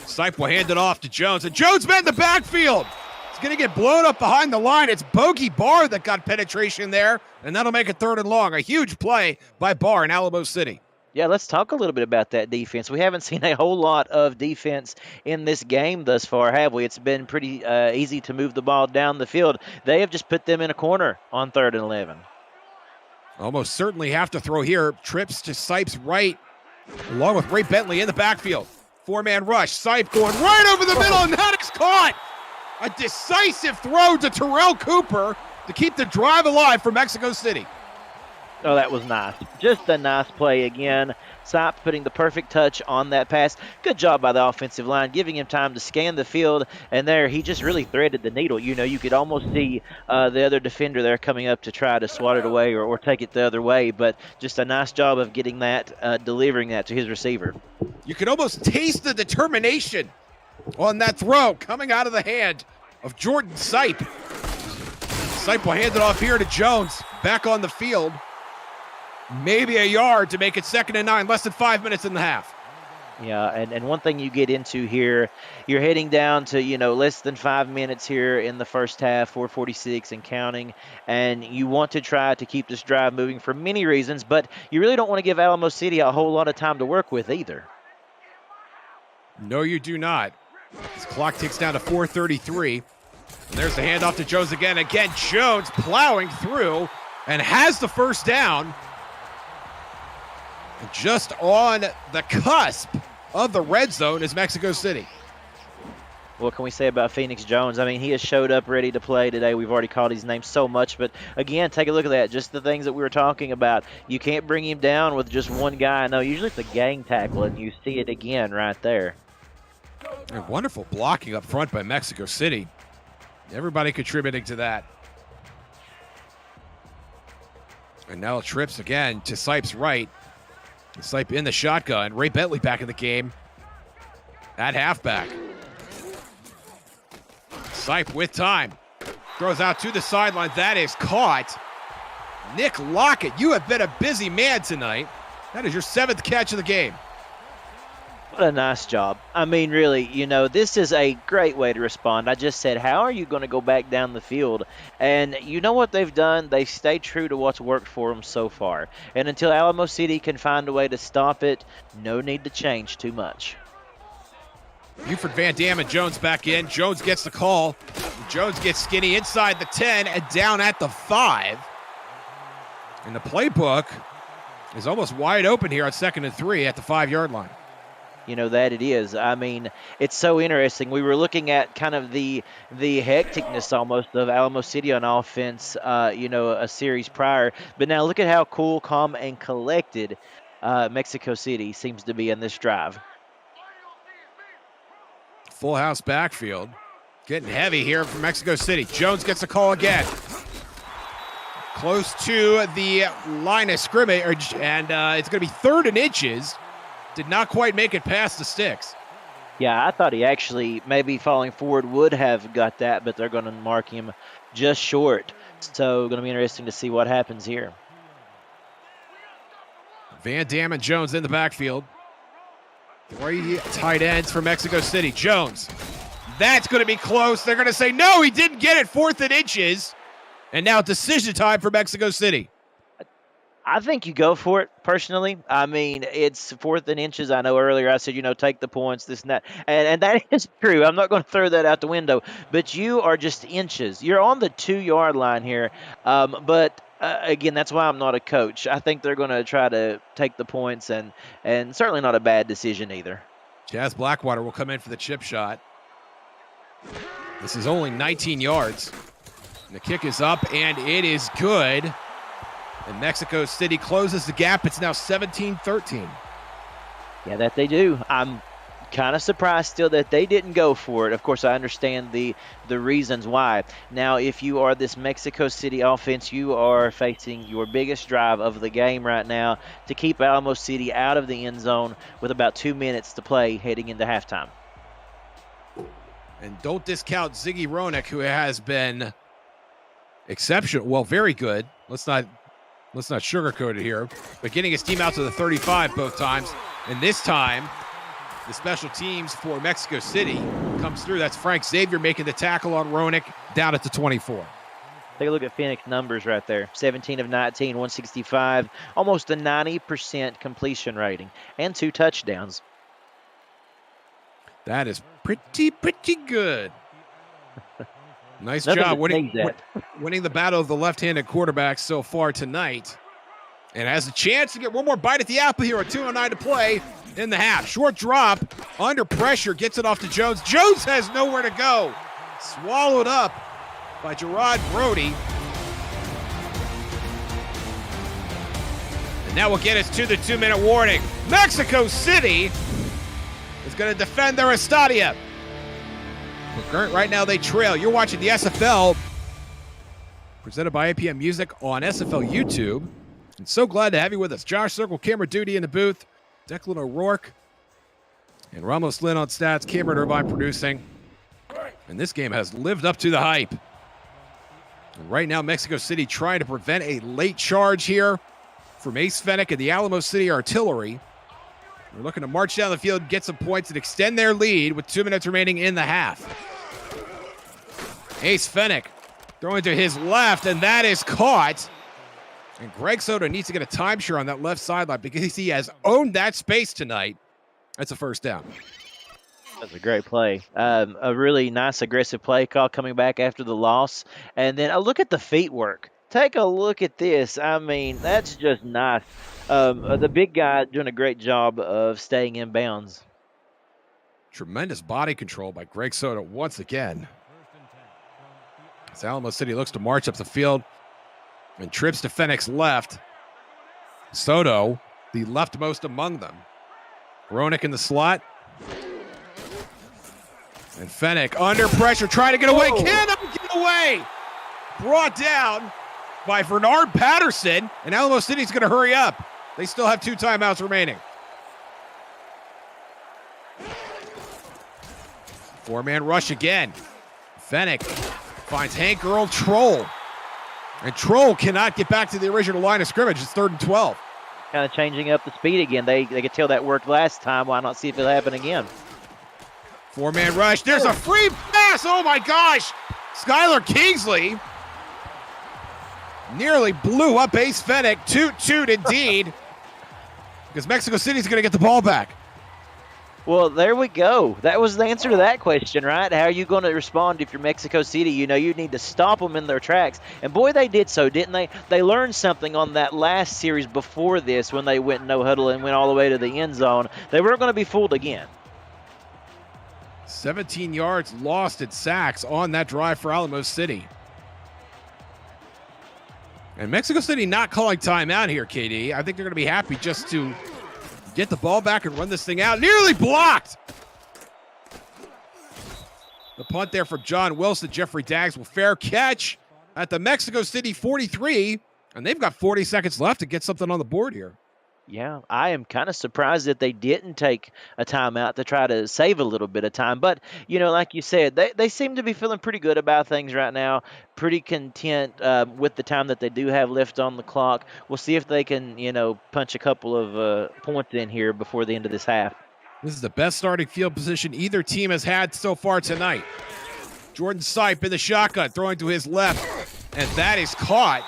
Sipe will hand it off to Jones, and Jones met in the backfield. He's going to get blown up behind the line. It's Bogey Barr that got penetration there, and that'll make it 3rd and long. A huge play by Barr in Alamo City. Yeah, let's talk a little bit about that defense. We haven't seen a whole lot of defense in this game thus far, have we? It's been pretty easy to move the ball down the field. They have just put them in a corner on 3rd and 11. Almost certainly have to throw here. Trips to Sipe's right, along with Ray Bentley in the backfield. 4-man rush. Sipe going right over the middle, and that is caught. A decisive throw to Terrell Cooper to keep the drive alive for Mexico City. Oh, that was nice. Just a nice play again. Sipe putting the perfect touch on that pass. Good job by the offensive line, giving him time to scan the field. And there, he just really threaded the needle. You know, you could almost see the other defender there coming up to try to swat it away or take it the other way. But just a nice job of getting that, delivering that to his receiver. You could almost taste the determination on that throw coming out of the hand of Jordan Sipe. Sipe will hand it off here to Jones. Back on the field. Maybe a yard to make it 2nd and 9, less than 5 minutes in the half. Yeah, and one thing you get into here, you're heading down to, you know, less than 5 minutes here in the first half, 4:46 and counting, and you want to try to keep this drive moving for many reasons, but you really don't want to give Alamo City a whole lot of time to work with either. No, you do not. This clock ticks down to 4:33. And there's the handoff to Jones again. Again, Jones plowing through and has the first down. Just on the cusp of the red zone is Mexico City. What can we say about Phoenix Jones? I mean, he has showed up ready to play today. We've already called his name so much, but again, take a look at that. Just the things that we were talking about. You can't bring him down with just one guy. No, usually it's a gang tackle, and you see it again right there. And wonderful blocking up front by Mexico City. Everybody contributing to that. And now trips again to Sipe's right. Sipe in the shotgun. Ray Bentley back in the game at halfback. Sipe with time. Throws out to the sideline. That is caught. Nick Lockett, you have been a busy man tonight. That is your 7th catch of the game. What a nice job. I mean, really, you know, this is a great way to respond. I just said, how are you going to go back down the field? And you know what they've done? They stay true to what's worked for them so far. And until Alamo City can find a way to stop it, no need to change too much. Buford, Van Dam, and Jones back in. Jones gets the call. Jones gets skinny inside the 10 and down at the 5. And the playbook is almost wide open here on 2nd and 3 at the 5-yard line. You know, that it is. I mean, it's so interesting. We were looking at kind of the hecticness almost of Alamo City on offense, you know, a series prior. But now look at how cool, calm, and collected Mexico City seems to be in this drive. Full house backfield. Getting heavy here for Mexico City. Jones gets a call again. Close to the line of scrimmage, and it's going to be 3rd and inches. Did not quite make it past the sticks. Yeah, I thought he actually maybe falling forward would have got that, but they're going to mark him just short. So going to be interesting to see what happens here. Van Dam and Jones in the backfield. 3 tight ends for Mexico City. Jones. That's going to be close. They're going to say, no, he didn't get it. 4th and inches. And now decision time for Mexico City. I think you go for it, personally. I mean, it's 4th and inches. I know earlier I said, you know, take the points, this and that. And that is true. I'm not going to throw that out the window. But you are just inches. You're on the 2-yard line here. But again, that's why I'm not a coach. I think they're going to try to take the points, and certainly not a bad decision either. Jazz Blackwater will come in for the chip shot. This is only 19 yards. And the kick is up, and it is good. And Mexico City closes the gap. It's now 17-13. Yeah, that they do. I'm kind of surprised still that they didn't go for it. Of course, I understand the reasons why. Now, if you are this Mexico City offense, you are facing your biggest drive of the game right now to keep Alamo City out of the end zone with about 2 minutes to play heading into halftime. And don't discount Ziggy Roenick, who has been exceptional. Well, very good. Let's not sugarcoat it here. But getting his team out to the 35 both times. And this time, the special teams for Mexico City comes through. That's Frank Xavier making the tackle on Roenick down at the 24. Take a look at Phoenix numbers right there. 17 of 19, 165, almost a 90% completion rating, and 2 touchdowns. That is pretty good. Nice Nothing job winning the battle of the left-handed quarterbacks so far tonight. And has a chance to get one more bite at the apple here. 2:09 to play in the half. Short drop, under pressure, gets it off to Jones. Jones has nowhere to go. swallowed up by Gerard Brody. And that will get us to the 2-minute warning. Mexico City is going to defend their Estadia. But right now they trail. You're watching the SFL, presented by APM Music on SFL YouTube. And so glad to have you with us. Josh Circle, camera duty in the booth. Declan O'Rourke and Ramos Lynn on stats. Cameron Irvine producing. And this game has lived up to the hype. And right now, Mexico City trying to prevent a late charge here from Ace Fennick and the Alamo City Artillery. They're looking to march down the field, get some points, and extend their lead with 2 minutes remaining in the half. Ace Fennick throwing to his left, and that is caught. And Greg Soto needs to get a timeshare on that left sideline because he has owned that space tonight. That's a first down. That's a great play. A really nice aggressive play call coming back after the loss. And then look at the feet work. Take a look at this. I mean, that's just nice. The big guy doing a great job of staying in bounds. Tremendous body control by Greg Soto once again. As Alamo City looks to march up the field and trips to Fennick's left. Soto, the leftmost among them. Ronick in the slot. And Fennick under pressure, trying to get away. Cannot get away. Brought down by Bernard Patterson. And Alamo City's going to hurry up. They still have 2 timeouts remaining. 4-man rush again. Fennick finds Hank Earl Troll. And Troll cannot get back to the original line of scrimmage. It's 3rd and 12. Kind of changing up the speed again. They could tell that worked last time. Why not see if it'll happen again? 4-man rush. There's a free pass. Oh, my gosh. Skylar Kingsley nearly blew up Ace Fennick. Toot indeed. Because Mexico City's going to get the ball back. Well, there we go. That was the answer to that question, right? How are you going to respond if you're Mexico City? You know, you need to stop them in their tracks. And boy, they did so, didn't they? They learned something on that last series before this when they went no huddle and went all the way to the end zone. They weren't going to be fooled again. 17 yards lost at sacks on that drive for Alamo City. And Mexico City not calling timeout here, KD. I think they're going to be happy just to get the ball back and run this thing out. Nearly blocked. The punt there from John Wilson. Jeffrey Daggs will fair catch at the Mexico City 43. And they've got 40 seconds left to get something on the board here. Yeah, I am kind of surprised that they didn't take a timeout to try to save a little bit of time. But, you know, like you said, they seem to be feeling pretty good about things right now, pretty content with the time that they do have left on the clock. We'll see if they can, you know, punch a couple of points in here before the end of this half. This is the best starting field position either team has had so far tonight. Jordan Sipe in the shotgun, throwing to his left, and that is caught.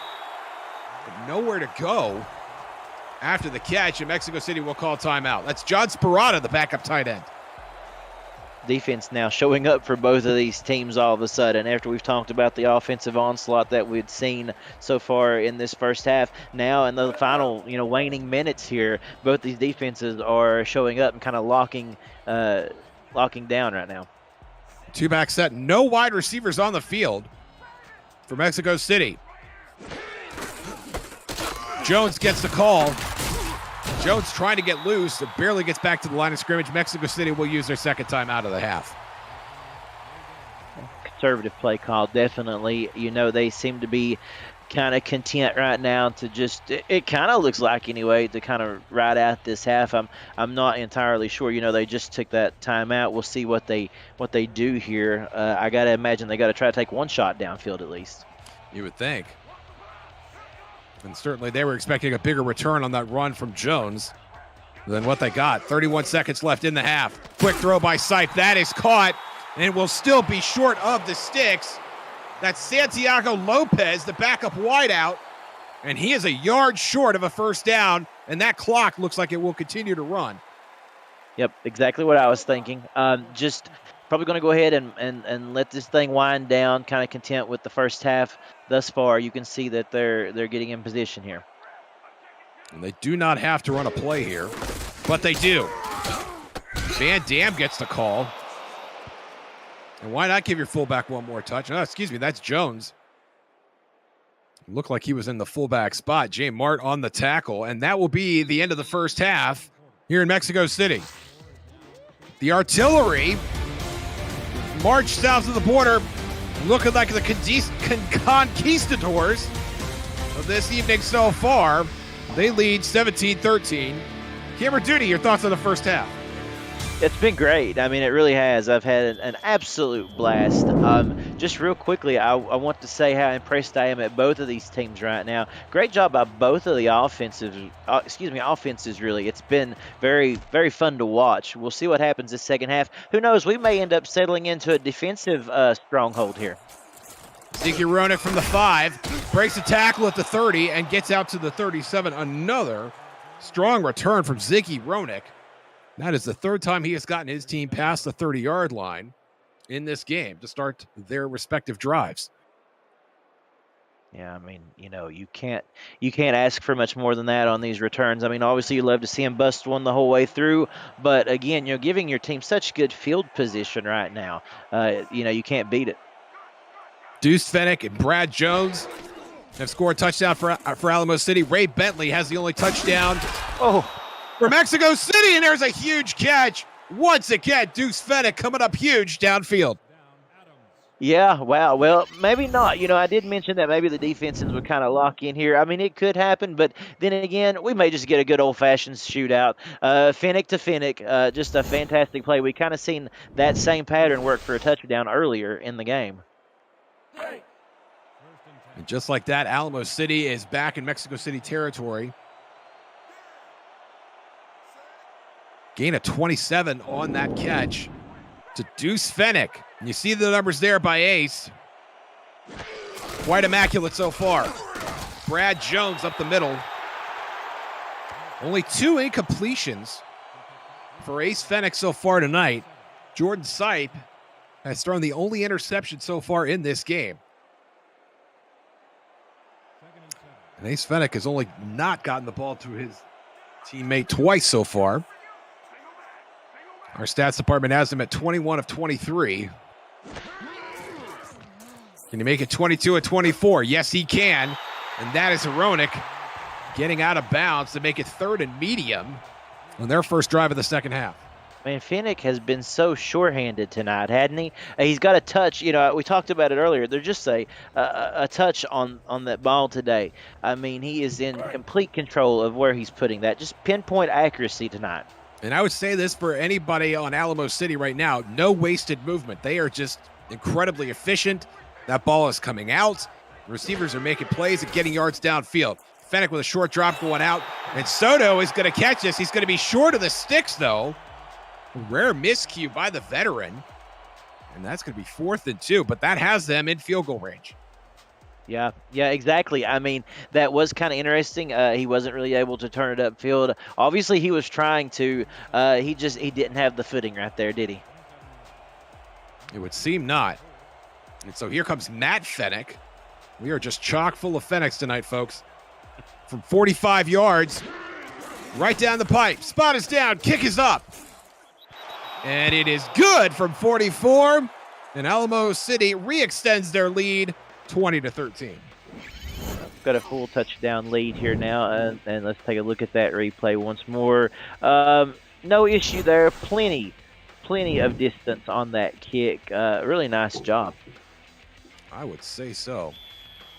But nowhere to go. After the catch, and Mexico City will call timeout. That's John Sparata, the backup tight end. Defense now showing up for both of these teams all of a sudden after we've talked about the offensive onslaught that we'd seen so far in this first half. Now in the final, you know, waning minutes here, both these defenses are showing up and kind of locking down right now. 2-back set, no wide receivers on the field for Mexico City. Jones gets the call. Jones trying to get loose. It barely gets back to the line of scrimmage. Mexico City will use their second time out of the half. Conservative play call, definitely. You know, they seem to be kind of content right now to just, it kind of looks like anyway, to kind of ride out this half. I'm not entirely sure. You know, they just took that time out. We'll see what they do here. I got to imagine they got to try to take one shot downfield at least. You would think. And certainly they were expecting a bigger return on that run from Jones than what they got. 31 seconds left in the half. Quick throw by Sipe. That is caught and will still be short of the sticks. That's Santiago Lopez, the backup wideout, and he is a yard short of a first down, and that clock looks like it will continue to run. Yep, exactly what I was thinking. Just probably going to go ahead and let this thing wind down, kind of content with the first half thus far. You can see that they're getting in position here. And they do not have to run a play here, but they do. Van Dam gets the call. And why not give your fullback one more touch? Oh, excuse me, that's Jones. Looked like he was in the fullback spot. Jay Mart on the tackle, and that will be the end of the first half here in Mexico City. The artillery marched south of the border, looking like the conquistadors of this evening so far. They lead 17-13. Cameron Duty, your thoughts on the first half? It's been great. I mean, it really has. I've had an absolute blast. Just real quickly, I want to say how impressed I am at both of these teams right now. Great job by both of the offenses, really. It's been very, very fun to watch. We'll see what happens this second half. Who knows? We may end up settling into a defensive stronghold here. Zeke Ronick from the 5 breaks a tackle at the 30 and gets out to the 37. Another strong return from Zeke Ronick. That is the third time he has gotten his team past the 30-yard line in this game to start their respective drives. Yeah, I mean, you can't ask for much more than that on these returns. I mean, obviously you love to see him bust one the whole way through, but again, giving your team such good field position right now, you can't beat it. Deuce Fennick and Brad Jones have scored a touchdown for Alamo City. Ray Bentley has the only touchdown for Mexico City, and there's a huge catch. Once again, Deuce Fennick coming up huge downfield. Yeah, wow. Well, maybe not. I did mention that maybe the defenses would kind of lock in here. I mean, it could happen, but then again, we may just get a good old-fashioned shootout. Fennick to Fennick, just a fantastic play. We kind of seen that same pattern work for a touchdown earlier in the game. And just like that, Alamo City is back in Mexico City territory. Gain of 27 on that catch to Deuce Fennick. And you see the numbers there by Ace. Quite immaculate so far. Brad Jones up the middle. Only 2 incompletions for Ace Fennick so far tonight. Jordan Sipe has thrown the only interception so far in this game. And Ace Fennick has only not gotten the ball to his teammate twice so far. Our stats department has him at 21 of 23. Can he make it 22 of 24? Yes, he can. And that is Ronick getting out of bounds to make it 3rd and medium on their first drive of the second half. Man, Fennick has been so shorthanded tonight, hadn't he? He's got a touch. We talked about it earlier. There's just a touch on that ball today. I mean, he is in complete control of where he's putting that. Just pinpoint accuracy tonight. And I would say this for anybody on Alamo City right now, no wasted movement. They are just incredibly efficient. That ball is coming out. The receivers are making plays and getting yards downfield. Fennick with a short drop going out. And Soto is going to catch this. He's going to be short of the sticks, though. A rare miscue by the veteran. And that's going to be 4th and 2, but that has them in field goal range. Yeah, exactly. I mean, that was kind of interesting. He wasn't really able to turn it upfield. Obviously, he was trying to. He didn't have the footing right there, did he? It would seem not. And so here comes Matt Fennick. We are just chock full of Fennecks tonight, folks. From 45 yards, right down the pipe. Spot is down, kick is up. And it is good from 44. And Alamo City re-extends their lead 20-13. Got a full touchdown lead here now, and let's take a look at that replay once more. No issue there. Plenty of distance on that kick. Really nice job. I would say so.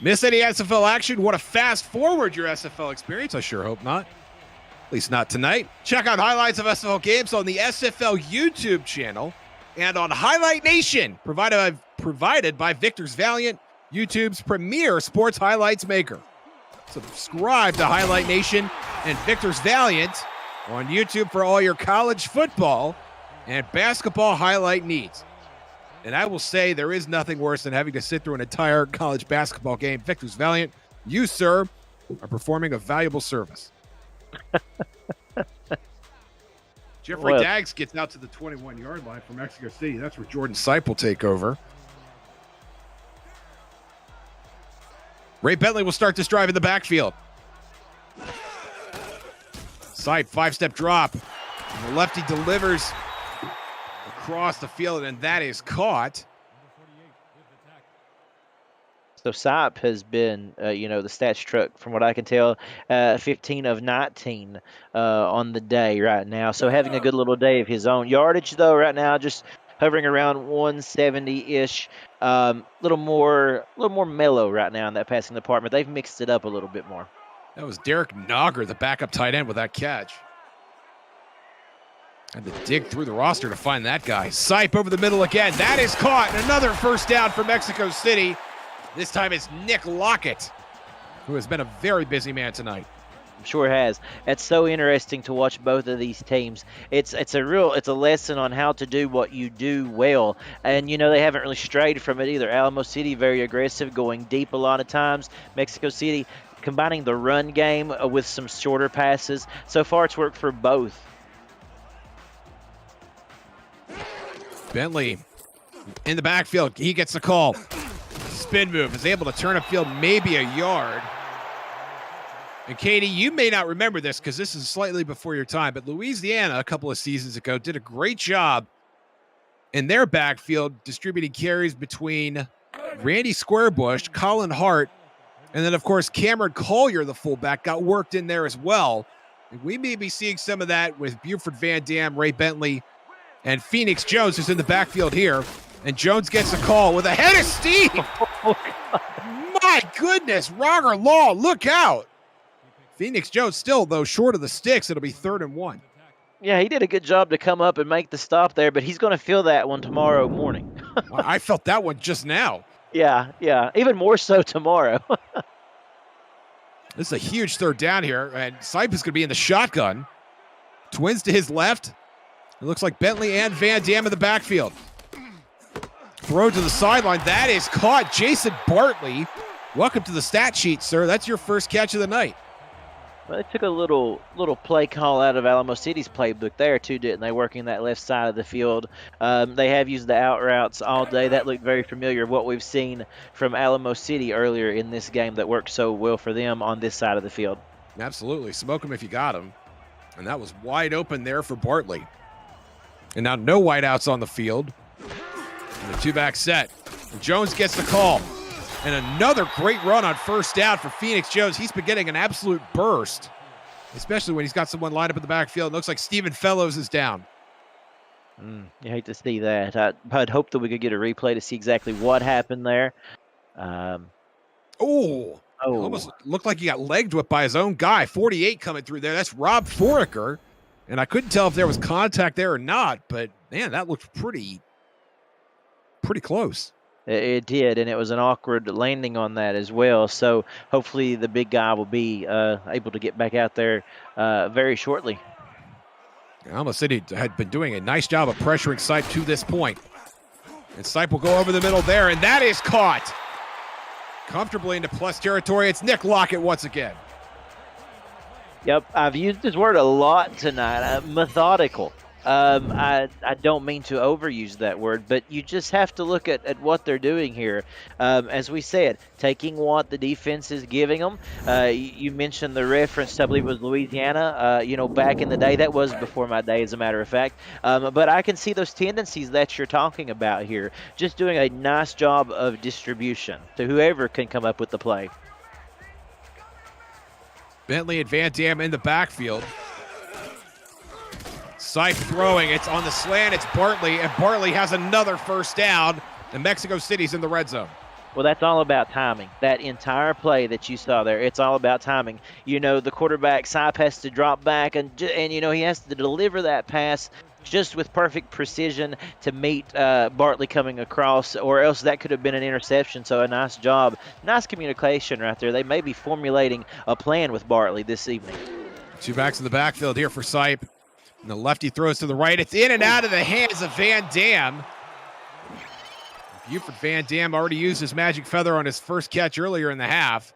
Miss any SFL action? Want to fast forward your SFL experience? I sure hope not. At least not tonight. Check out highlights of SFL games on the SFL YouTube channel and on Highlight Nation, provided by Victor's Valiant, YouTube's premier sports highlights maker. Subscribe to Highlight Nation and Victor's Valiant on YouTube for all your college football and basketball highlight needs. And I will say there is nothing worse than having to sit through an entire college basketball game. Victor's Valiant, you, sir, are performing a valuable service. Jeffrey Daggs gets out to the 21-yard line for Mexico City. That's where Jordan Sipe will take over. Ray Bentley will start this drive in the backfield. Sipe, 5-step drop. And the lefty delivers across the field, and that is caught So Sipe has been, the stats truck, from what I can tell, 15 of 19 on the day right now. So having a good little day of his own. Yardage, though, right now, just hovering around 170-ish. Little more mellow right now in that passing department. They've mixed it up a little bit more. That was Derek Nogger, the backup tight end, with that catch. Had to dig through the roster to find that guy. Sipe over the middle again. That is caught. And another first down for Mexico City. This time it's Nick Lockett, who has been a very busy man tonight. Sure has. It's so interesting to watch both of these teams. It's a lesson on how to do what you do well. And they haven't really strayed from it either. Alamo City very aggressive, going deep a lot of times. Mexico City combining the run game with some shorter passes. So far it's worked for both. Bentley in the backfield. He gets the call. Spin move, is able to turn upfield maybe a yard. And Katie, you may not remember this because this is slightly before your time, but Louisiana a couple of seasons ago did a great job in their backfield distributing carries between Randy Squarebush, Colin Hart, and then of course Cameron Collier, the fullback, got worked in there as well. And we may be seeing some of that with Buford Van Dam, Ray Bentley, and Phoenix Jones, who's in the backfield here. And Jones gets a call with a head of steam. My goodness, Roger Law, look out. Phoenix Jones still, though, short of the sticks. It'll be 3rd and 1. Yeah, he did a good job to come up and make the stop there, but he's going to feel that one tomorrow morning. I felt that one just now. Yeah, even more so tomorrow. This is a huge 3rd down here, and Sipe is going to be in the shotgun. Twins to his left. It looks like Bentley and Van Dam in the backfield. Throw to the sideline. That is caught. Jason Bartley. Welcome to the stat sheet, sir. That's your first catch of the night. Well, they took a little play call out of Alamo City's playbook there, too, didn't they? Working that left side of the field. They have used the out routes all day. That looked very familiar, what we've seen from Alamo City earlier in this game that worked so well for them on this side of the field. Absolutely. Smoke him if you got him. And that was wide open there for Bartley. And now no wideouts on the field. And the 2-back set. And Jones gets the call. And another great run on first down for Phoenix Jones. He's been getting an absolute burst, especially when he's got someone lined up in the backfield. It looks like Stephen Fellows is down. You hate to see that. I'd hope that we could get a replay to see exactly what happened there. Almost looked like he got legged whipped by his own guy. 48 coming through there. That's Rob Foraker. And I couldn't tell if there was contact there or not, but man, that looked pretty close. It did, and it was an awkward landing on that as well. So hopefully the big guy will be able to get back out there very shortly. Alamo City had been doing a nice job of pressuring Sipe to this point. And Sipe will go over the middle there, and that is caught. Comfortably into plus territory. It's Nick Lockett once again. Yep, I've used this word a lot tonight, methodical. I don't mean to overuse that word, but you just have to look at what they're doing here. As we said, taking what the defense is giving them. You mentioned the reference to, I believe it was Louisiana, back in the day. That was before my day, as a matter of fact. But I can see those tendencies that you're talking about here. Just doing a nice job of distribution to whoever can come up with the play. Bentley and Van Dam in the backfield. Sipe throwing. It's on the slant. It's Bartley, and Bartley has another first down. And Mexico City's in the red zone. Well, that's all about timing. That entire play that you saw there, it's all about timing. The quarterback, Sipe, has to drop back, and he has to deliver that pass just with perfect precision to meet Bartley coming across, or else that could have been an interception. So a nice job. Nice communication right there. They may be formulating a plan with Bartley this evening. 2 backs in the backfield here for Sipe. And the lefty throws to the right. It's in and out of the hands of Van Dam. Buford Van Dam already used his magic feather on his first catch earlier in the half.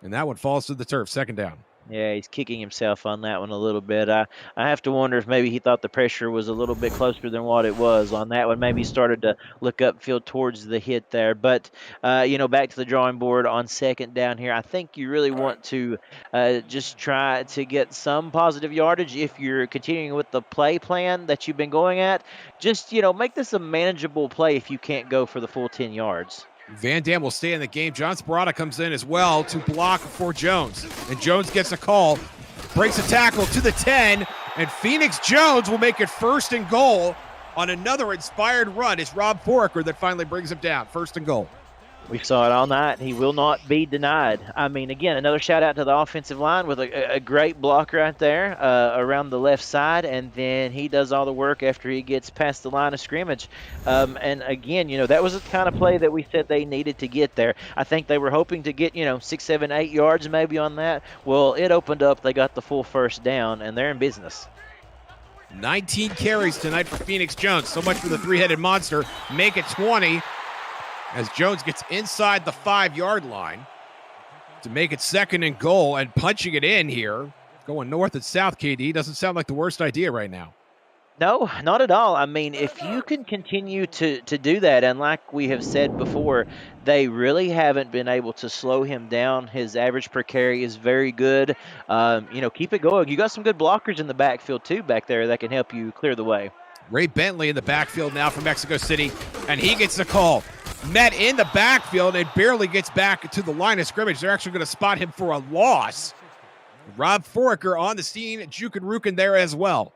And that one falls to the turf. 2nd down. Yeah, he's kicking himself on that one a little bit. I have to wonder if maybe he thought the pressure was a little bit closer than what it was on that one. Maybe he started to look upfield towards the hit there. But, back to the drawing board on 2nd down here. I think you really want to just try to get some positive yardage if you're continuing with the play plan that you've been going at. Just, make this a manageable play if you can't go for the full 10 yards. Van Dam will stay in the game. John Sparata comes in as well to block for Jones. And Jones gets a call, breaks a tackle to the 10, and Phoenix Jones will make it 1st and goal on another inspired run. It's Rob Foraker that finally brings him down. 1st and goal. We saw it all night. He will not be denied. I mean, again, another shout out to the offensive line with a great block right there around the left side, and then he does all the work after he gets past the line of scrimmage. And again, that was the kind of play that we said they needed to get there. I think they were hoping to get 6, 7, 8 yards maybe on that. Well, it opened up. They got the full 1st down, and they're in business. 19 carries tonight for Phoenix Jones. So much for the three-headed monster. Make it 20. As Jones gets inside the 5-yard line to make it 2nd and goal, and punching it in here, going north and south, KD, doesn't sound like the worst idea right now. No, not at all. I mean, if you can continue to do that, and like we have said before, they really haven't been able to slow him down. His average per carry is very good. Keep it going. You got some good blockers in the backfield, too, back there that can help you clear the way. Ray Bentley in the backfield now for Mexico City, and he gets the call. Met in the backfield and barely gets back to the line of scrimmage. They're actually going to spot him for a loss. Rob Foraker on the scene, Juke and Rukin there as well.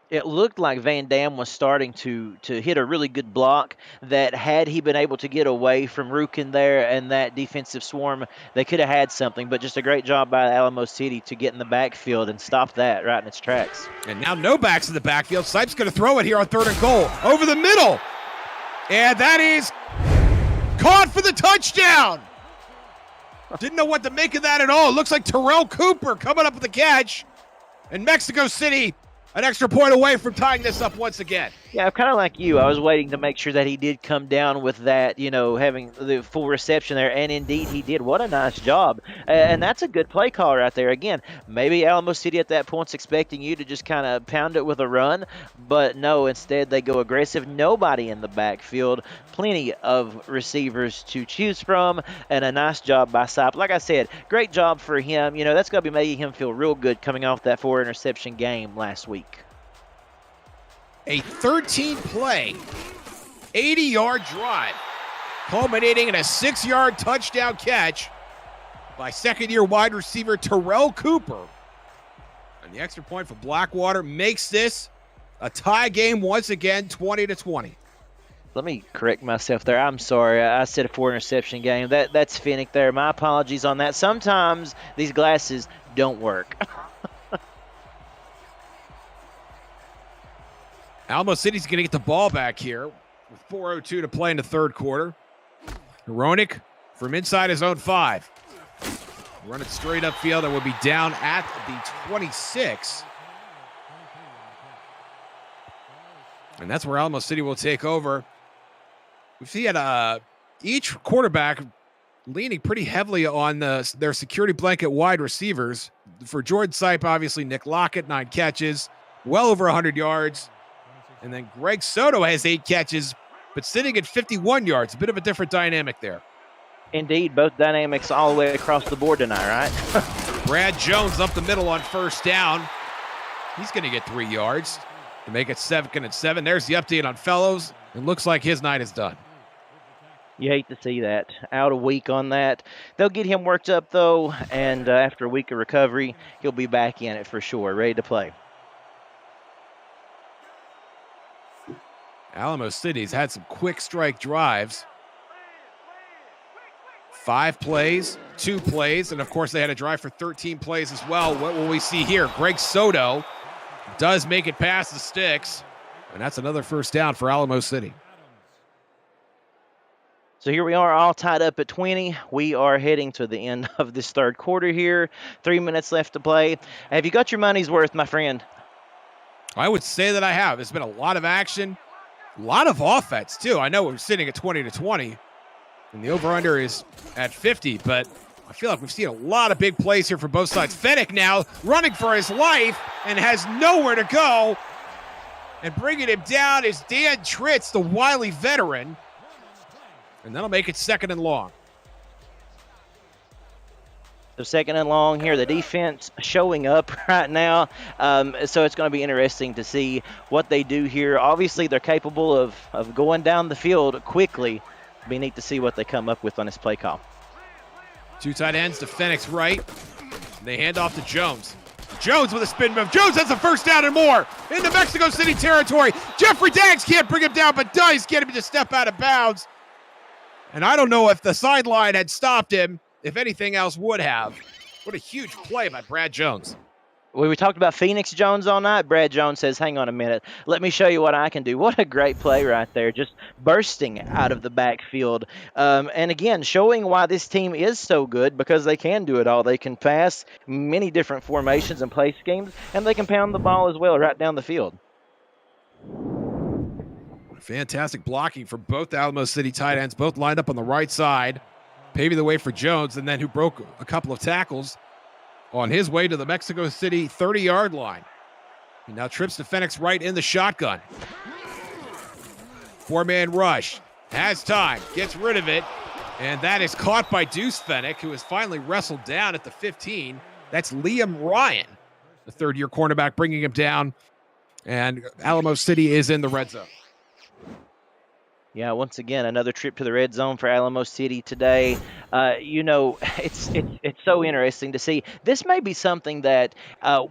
It looked like Van Dam was starting to hit a really good block that had he been able to get away from Rukin there and that defensive swarm, they could have had something, but just a great job by Alamo City to get in the backfield and stop that right in its tracks. And now no backs in the backfield. Sipes going to throw it here on 3rd and goal. Over the middle. And that is caught for the touchdown. Didn't know what to make of that at all. It looks like Terrell Cooper coming up with the catch. And Mexico City an extra point away from tying this up once again. Yeah, kind of like you. I was waiting to make sure that he did come down with that, having the full reception there, and indeed he did. What a nice job. And that's a good play call right there. Again, maybe Alamo City at that point's expecting you to just kind of pound it with a run, but no, instead they go aggressive. Nobody in the backfield, plenty of receivers to choose from, and a nice job by Sipe. Like I said, great job for him. That's going to be making him feel real good coming off that 4-interception game last week. A 13-play, 80-yard drive, culminating in a 6-yard touchdown catch by second-year wide receiver Terrell Cooper. And the extra point for Blackwater makes this a tie game once again, 20-20. Let me correct myself there. I'm sorry. I said a 4-interception game. That's Finnick there. My apologies on that. Sometimes these glasses don't work. Alamo City's going to get the ball back here with 4:02 to play in the 3rd quarter. Hronik from inside his own 5. Run it straight upfield and will be down at the 26. And that's where Alamo City will take over. We've seen each quarterback leaning pretty heavily on their security blanket wide receivers. For Jordan Sipe, obviously Nick Lockett, 9 catches, well over 100 yards. And then Greg Soto has 8 catches, but sitting at 51 yards. A bit of a different dynamic there. Indeed, both dynamics all the way across the board tonight, right? Brad Jones up the middle on 1st down. He's going to get 3 yards to make it 2nd and 7. There's the update on Fellows. It looks like his night is done. You hate to see that. Out a week on that. They'll get him worked up, though, and after a week of recovery, he'll be back in it for sure, ready to play. Alamo City's had some quick strike drives. 5 plays, 2 plays, and of course they had a drive for 13 plays as well. What will we see here? Greg Soto does make it past the sticks, and that's another 1st down for Alamo City. So here we are all tied up at 20. We are heading to the end of this 3rd quarter here. 3 minutes left to play. Have you got your money's worth, my friend? I would say that I have. There's been a lot of action. A lot of offense, too. I know we're sitting at 20-20, and the over-under is at 50, but I feel like we've seen a lot of big plays here from both sides. Fennick now running for his life and has nowhere to go, and bringing him down is Dan Tritz, the wily veteran, and that'll make it 2nd and long. So 2nd and long here, the defense showing up right now. So it's going to be interesting to see what they do here. Obviously, they're capable of going down the field quickly. Be neat to see what they come up with on this play call. 2 tight ends to Fenix right. They hand off to Jones. Jones with a spin move. Jones has a first down and more into Mexico City territory. Jeffrey Daggs can't bring him down, but does get him to step out of bounds. And I don't know if the sideline had stopped him, if anything else would have. What a huge play by Brad Jones. We talked about Phoenix Jones all night. Brad Jones says, hang on a minute. Let me show you what I can do. What a great play right there, just bursting out of the backfield. And again, showing why this team is so good, because they can do it all. They can pass many different formations and play schemes, and they can pound the ball as well right down the field. Fantastic blocking for both Alamo City tight ends, both lined up on the right side, paving the way for Jones, and then who broke a couple of tackles on his way to the Mexico City 30-yard line. He now trips to Fenix right in the shotgun. 4-man rush. Has time. Gets rid of it. And that is caught by Deuce Fenix, who is finally wrestled down at the 15. That's Liam Ryan, the third-year cornerback, bringing him down. And Alamo City is in the red zone. Yeah, once again, another trip to the red zone for Alamo City today. You know, it's so interesting to see. This may be something that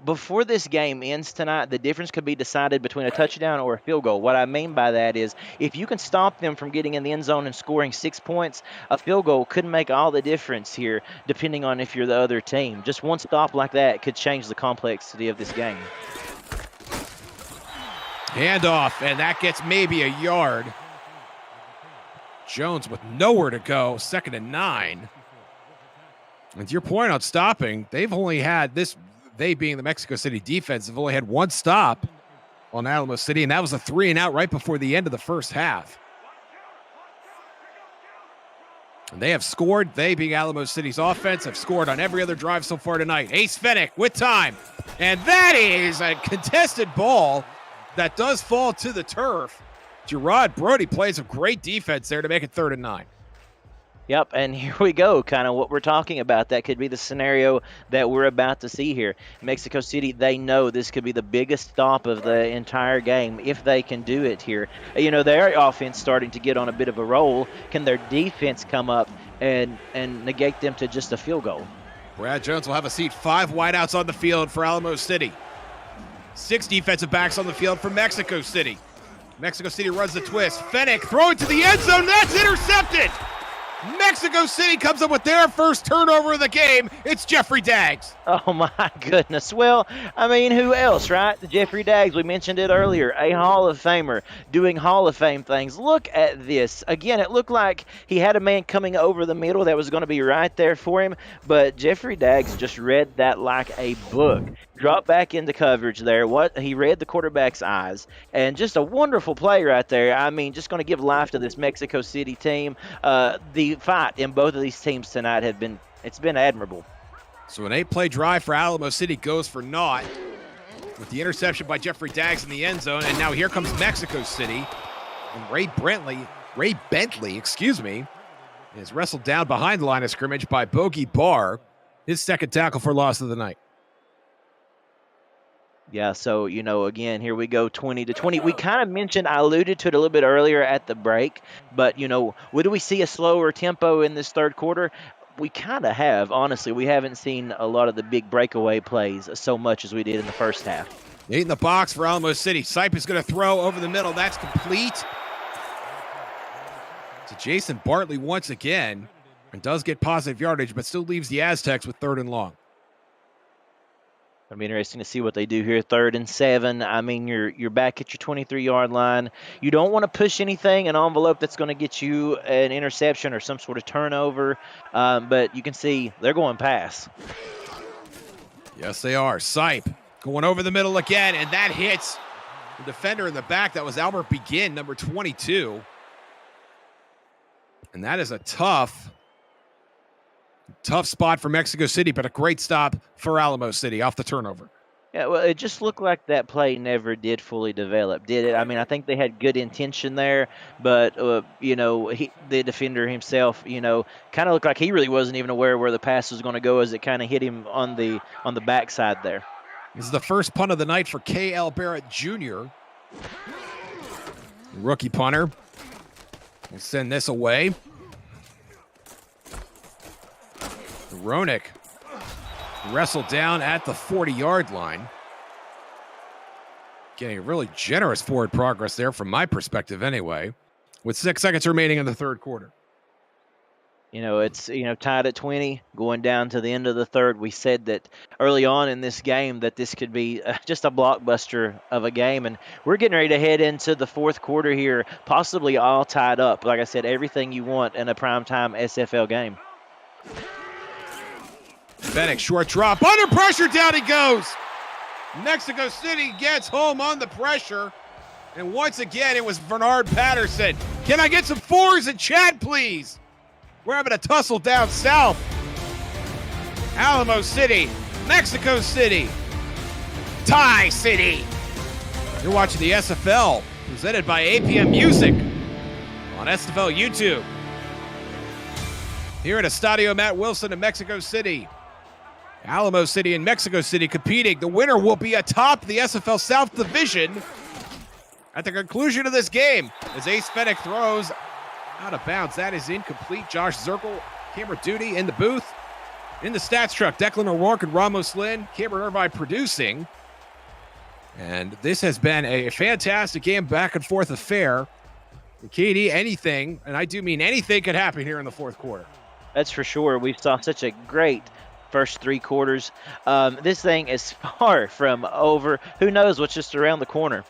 before this game ends tonight, the difference could be decided between a touchdown or a field goal. What I mean by that is if you can stop them from getting in the end zone and scoring 6 points, a field goal could make all the difference here, depending on if you're the other team. Just one stop like that could change the complexity of this game. Handoff, and that gets maybe a yard. Jones with nowhere to go, 2nd and 9. And to your point on stopping, they've only had this, they being the Mexico City defense, have only had one stop on Alamo City, and that was a 3-and-out right before the end of the first half. And they have scored, they being Alamo City's offense, have scored on every other drive so far tonight. Ace Fenech with time. And that is a contested ball that does fall to the turf. Gerard Brody plays a great defense there to make it 3rd and 9. Yep, and here we go, kind of what we're talking about. That could be the scenario that we're about to see here. Mexico City, they know this could be the biggest stop of the entire game if they can do it here. You know, their offense starting to get on a bit of a roll. Can their defense come up and negate them to just a field goal? Brad Jones will have a seat. 5 wideouts on the field for Alamo City. 6 defensive backs on the field for Mexico City. Mexico City runs the twist. Fenech throwing to the end zone. That's intercepted. Mexico City comes up with their first turnover of the game. It's Jeffrey Daggs. Oh, my goodness. Well, I mean, who else, right? Jeffrey Daggs, we mentioned it earlier, a Hall of Famer doing Hall of Fame things. Look at this. Again, it looked like he had a man coming over the middle that was going to be right there for him, but Jeffrey Daggs just read that like a book. Dropped back into coverage there. He read the quarterback's eyes, and just a wonderful play right there. I mean, just going to give life to this Mexico City team. The fight in both of these teams tonight it's been admirable. So an 8-play drive for Alamo City goes for naught with the interception by Jeffrey Daggs in the end zone, and now here comes Mexico City, and Ray Bentley, is wrestled down behind the line of scrimmage by Bogey Barr, his 2nd tackle for loss of the night. Yeah, so, you know, again, here we go, 20-20. We kind of I alluded to it a little bit earlier at the break, but, you know, would we see a slower tempo in this third quarter? We kind of have, honestly. We haven't seen a lot of the big breakaway plays so much as we did in the first half. 8 in the box for Alamo City. Sipe is going to throw over the middle. That's complete to Jason Bartley once again, and does get positive yardage, but still leaves the Aztecs with 3rd and long. It'll be interesting to see what they do here. 3rd and 7. I mean, you're back at your 23-yard line. You don't want to push anything, an envelope that's going to get you an interception or some sort of turnover. But you can see they're going pass. Yes, they are. Sipe going over the middle again, and that hits the defender in the back. That was Albert Begin, number 22. And that is a tough spot for Mexico City, but a great stop for Alamo City off the turnover. Yeah, well, it just looked like that play never did fully develop, did it? I mean, I think they had good intention there, but, you know, the defender himself, you know, kind of looked like he really wasn't even aware where the pass was going to go as it kind of hit him on the backside there. This is the first punt of the night for K.L. Barrett Jr. Rookie punter. We'll send this away. Ronick wrestled down at the 40-yard line. Getting a really generous forward progress there from my perspective anyway, with 6 seconds remaining in the third quarter. You know, it's, tied at 20, going down to the end of the third. We said that early on in this game that this could be just a blockbuster of a game, and we're getting ready to head into the fourth quarter here, possibly all tied up. Like I said, everything you want in a primetime SFL game. Fennec, short drop, under pressure, down he goes. Mexico City gets home on the pressure, and once again, it was Bernard Patterson. Can I get some fours in chat, please? We're having a tussle down south. Alamo City, Mexico City, Thai City. You're watching the SFL, presented by APM Music on SFL YouTube. Here at Estadio Matt Wilson in Mexico City. Alamo City and Mexico City competing. The winner will be atop the SFL South Division at the conclusion of this game as Ace Fennec throws out of bounds. That is incomplete. Josh Zirkle, camera duty in the booth. In the stats truck, Declan O'Rourke and Ramos Lynn, Cameron Irvine producing. And this has been a fantastic game, back and forth affair. KD, anything, and I do mean anything, could happen here in the fourth quarter. That's for sure. We saw such a great first three quarters. This thing is far from over. Who knows what's just around the corner.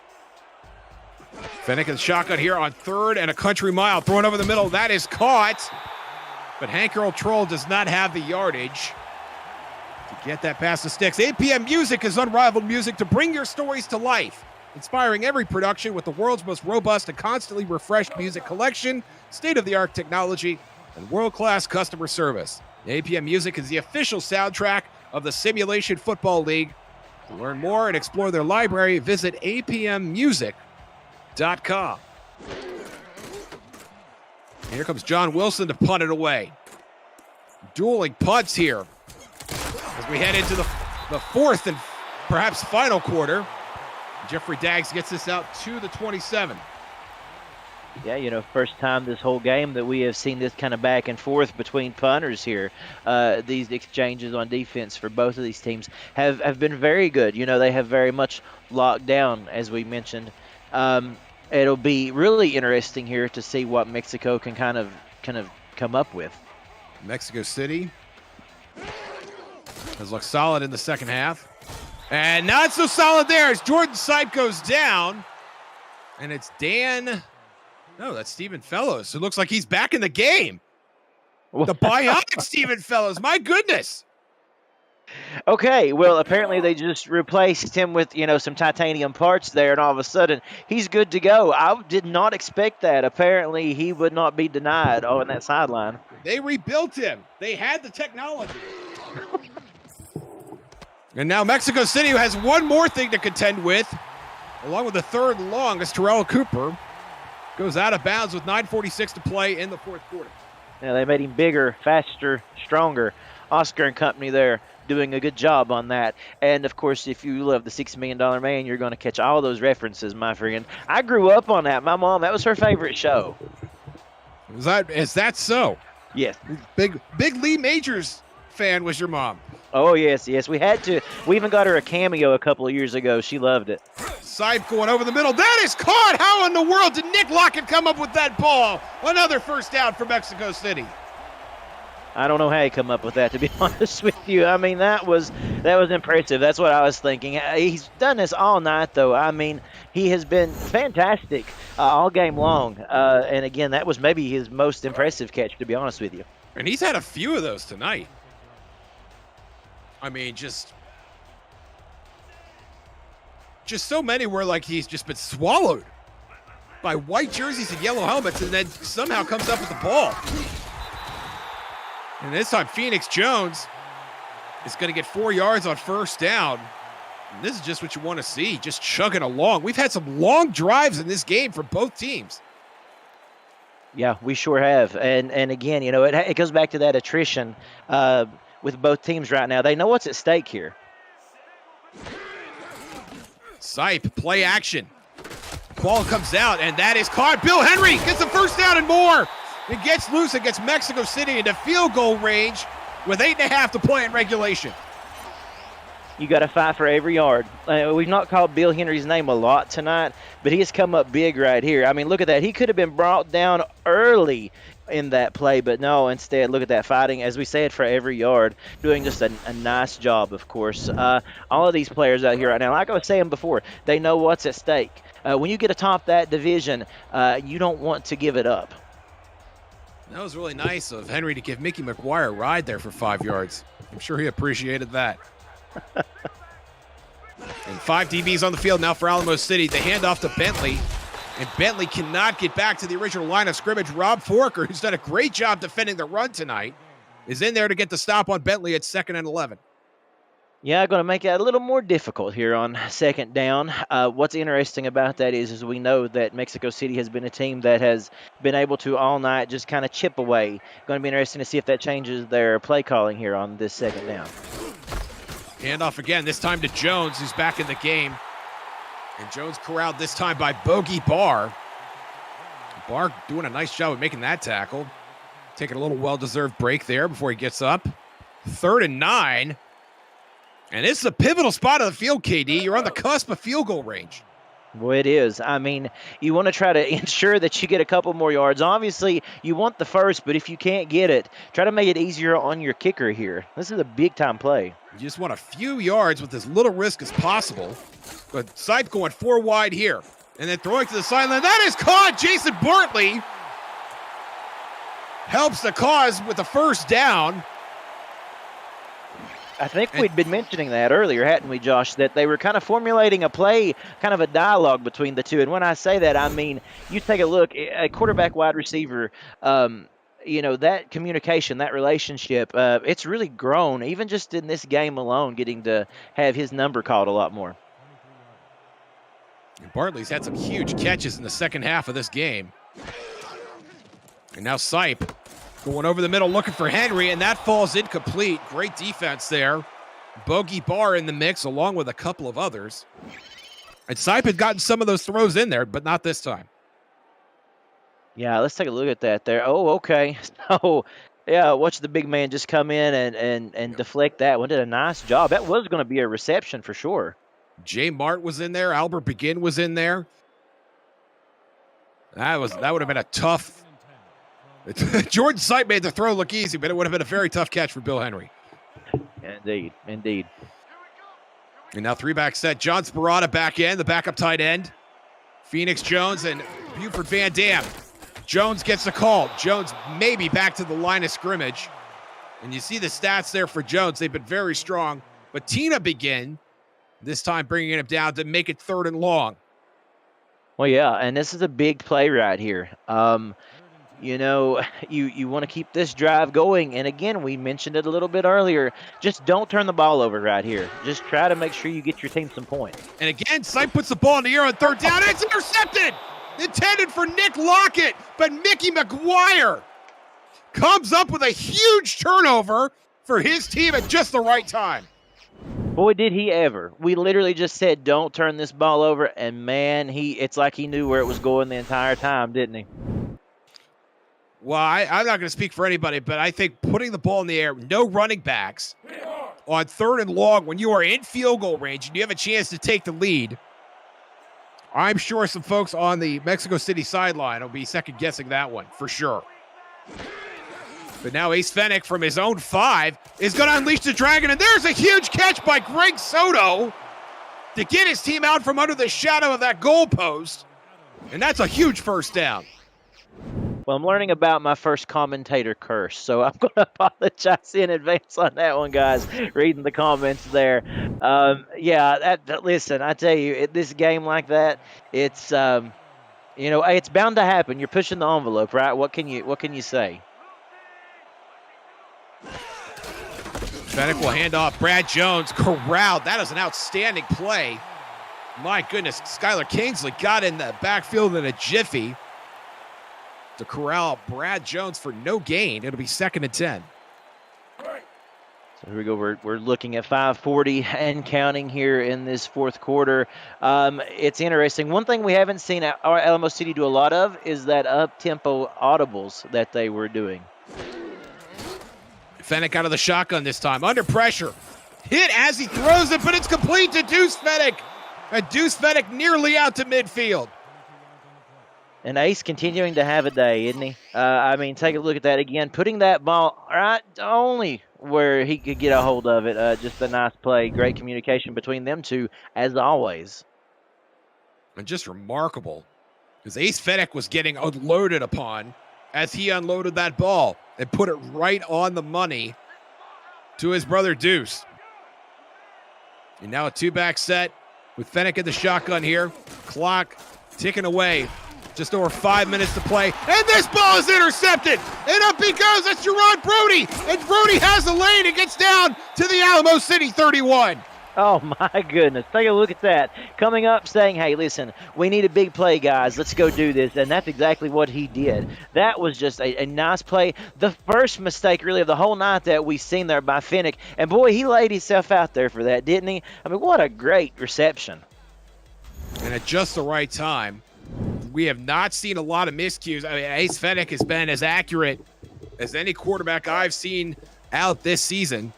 Fennec and shotgun here on third and a country mile. Thrown over the middle. That is caught. But Hank Earl Troll does not have the yardage to get that past the sticks. APM Music is unrivaled music to bring your stories to life. Inspiring every production with the world's most robust and constantly refreshed music collection, state-of-the-art technology, and world-class customer service. APM Music is the official soundtrack of the Simulation Football League. To learn more and explore their library, visit apmmusic.com. Here comes John Wilson to punt it away. Dueling punts here as we head into the fourth and perhaps final quarter. Jeffrey Daggs gets this out to the 27. Yeah, first time this whole game that we have seen this kind of back and forth between punters here. These exchanges on defense for both of these teams have been very good. They have very much locked down, as we mentioned. It'll be really interesting here to see what Mexico can kind of come up with. Mexico City has looked solid in the second half. And not so solid there as Jordan Sipe goes down. And it's that's Stephen Fellows, who looks like he's back in the game. The bionic Stephen Fellows, my goodness. Okay, well, apparently they just replaced him with, some titanium parts there, and all of a sudden he's good to go. I did not expect that. Apparently he would not be denied on that sideline. They rebuilt him. They had the technology. And now Mexico City has one more thing to contend with, along with the third and long, as Terrell Cooper goes out of bounds with 9:46 to play in the fourth quarter. Yeah, they made him bigger, faster, stronger. Oscar and company there doing a good job on that. And, of course, if you love the $6 Million Man, you're going to catch all those references, my friend. I grew up on that. My mom, that was her favorite show. Is that so? Yes. Big Lee Majors fan was your mom. Oh, yes. We had to. We even got her a cameo a couple of years ago. She loved it. Sipe going over the middle. That is caught. How in the world did Nick Lockett come up with that ball? Another first down for Mexico City. I don't know how he come up with that, to be honest with you. I mean, that was impressive. That's what I was thinking. He's done this all night, though. I mean, he has been fantastic all game long. And, again, that was maybe his most impressive catch, to be honest with you. And he's had a few of those tonight. I mean, just so many where, like, he's just been swallowed by white jerseys and yellow helmets and then somehow comes up with the ball. And this time, Phoenix Jones is going to get 4 yards on first down. And this is just what you want to see, just chugging along. We've had some long drives in this game for both teams. Yeah, we sure have. And again, it goes back to that attrition with both teams right now. They know what's at stake here. Sipe, play action. Ball comes out, and that is caught. Bill Henry gets the first down and more. It gets loose against Mexico City into field goal range with 8.5 to play in regulation. You got to fight for every yard. We've not called Bill Henry's name a lot tonight, but he has come up big right here. I mean, look at that. He could have been brought down early in that play, but no, instead, look at that, fighting, as we said, for every yard, doing just a nice job, of course. All of these players out here right now, like I was saying before, they know what's at stake. When you get atop that division, you don't want to give it up. That was really nice of Henry to give Mickey McGuire a ride there for 5 yards. I'm sure he appreciated that. And 5 DBs on the field now for Alamo City. They hand off to Bentley, and Bentley cannot get back to the original line of scrimmage. Rob Forker, who's done a great job defending the run tonight, is in there to get the stop on Bentley at 2nd and 11. Yeah, going to make it a little more difficult here on 2nd down. What's interesting about that is we know that Mexico City has been a team that has been able to all night just kind of chip away. Going to be interesting to see if that changes their play calling here on this 2nd down. Handoff again, this time to Jones, who's back in the game. And Jones corralled this time by Bogey Barr. Barr doing a nice job of making that tackle. Taking a little well-deserved break there before he gets up. 3rd and 9. And this is a pivotal spot of the field, KD. You're on the cusp of field goal range. Well, it is. I mean, you want to try to ensure that you get a couple more yards. Obviously, you want the first, but if you can't get it, try to make it easier on your kicker here. This is a big-time play. You just want a few yards with as little risk as possible. But Sipe going 4 wide here. And then throwing to the sideline. That is caught. Jason Bartley helps the cause with the 1st down. I think we'd been mentioning that earlier, hadn't we, Josh, that they were kind of formulating a play, kind of a dialogue between the two. And when I say that, I mean, you take a look, a quarterback wide receiver, that communication, that relationship, it's really grown, even just in this game alone, getting to have his number called a lot more. And Bartley's had some huge catches in the second half of this game. And now Sipe going over the middle, looking for Henry, and that falls incomplete. Great defense there. Bogey Barr in the mix, along with a couple of others. And Sipe had gotten some of those throws in there, but not this time. Yeah, let's take a look at that there. Oh, okay. So, yeah, watch the big man just come in and deflect that one. Did a nice job. That was going to be a reception for sure. Jay Mart was in there. Albert Begin was in there. That would have been a tough... Jordan Sipe made the throw look easy, but it would have been a very tough catch for Bill Henry. Indeed, indeed. And now 3-back set. John Sparata back in, the backup tight end. Phoenix Jones and Buford Van Dam. Jones gets the call. Jones maybe back to the line of scrimmage. And you see the stats there for Jones. They've been very strong. But Tina Begin, this time bringing him down to make it 3rd and long. Well, yeah, and this is a big play right here. You want to keep this drive going. And again, we mentioned it a little bit earlier. Just don't turn the ball over right here. Just try to make sure you get your team some points. And again, Sipe puts the ball in the air on 3rd down. It's intercepted! Intended for Nick Lockett, but Mickey McGuire comes up with a huge turnover for his team at just the right time. Boy, did he ever. We literally just said, don't turn this ball over. And, man, it's like he knew where it was going the entire time, didn't he? Well, I'm not going to speak for anybody, but I think putting the ball in the air, no running backs, on 3rd and long when you are in field goal range and you have a chance to take the lead, I'm sure some folks on the Mexico City sideline will be second-guessing that one, for sure. But now Ace Fennick from his own 5 is going to unleash the dragon, and there's a huge catch by Greg Soto to get his team out from under the shadow of that goalpost, and that's a huge 1st down. Well, I'm learning about my first commentator curse, so I'm going to apologize in advance on that one, guys, reading the comments there. Listen, I tell you, this game like that, it's, it's bound to happen. You're pushing the envelope, right? What can you say? Fennick will hand off. Brad Jones corralled. That is an outstanding play. My goodness, Skylar Kingsley got in the backfield in a jiffy to corral Brad Jones for no gain. It'll be 2nd and 10. So here we go. We're looking at 5:40 and counting here in this 4th quarter. It's interesting. One thing we haven't seen our Alamo City do a lot of is that up-tempo audibles that they were doing. Fennec out of the shotgun this time, under pressure. Hit as he throws it, but it's complete to Deuce Fennec. And Deuce Fennec nearly out to midfield. And Ace continuing to have a day, isn't he? I mean, take a look at that again. Putting that ball right only where he could get a hold of it. Just a nice play. Great communication between them two, as always. And just remarkable, because Ace Fennec was getting unloaded upon as he unloaded that ball and put it right on the money to his brother Deuce. And now a two-back set with Fennec in the shotgun here. Clock ticking away. Just over 5 minutes to play. And this ball is intercepted. And up he goes. That's Gerard Brody. And Brody has the lane and gets down to the Alamo City 31. Oh, my goodness. Take a look at that. Coming up saying, hey, listen, we need a big play, guys. Let's go do this. And that's exactly what he did. That was just a nice play. The first mistake, really, of the whole night that we've seen there by Fennec. And, boy, he laid himself out there for that, didn't he? I mean, what a great reception. And at just the right time. We have not seen a lot of miscues. I mean, Ace Fennec has been as accurate as any quarterback I've seen out this season,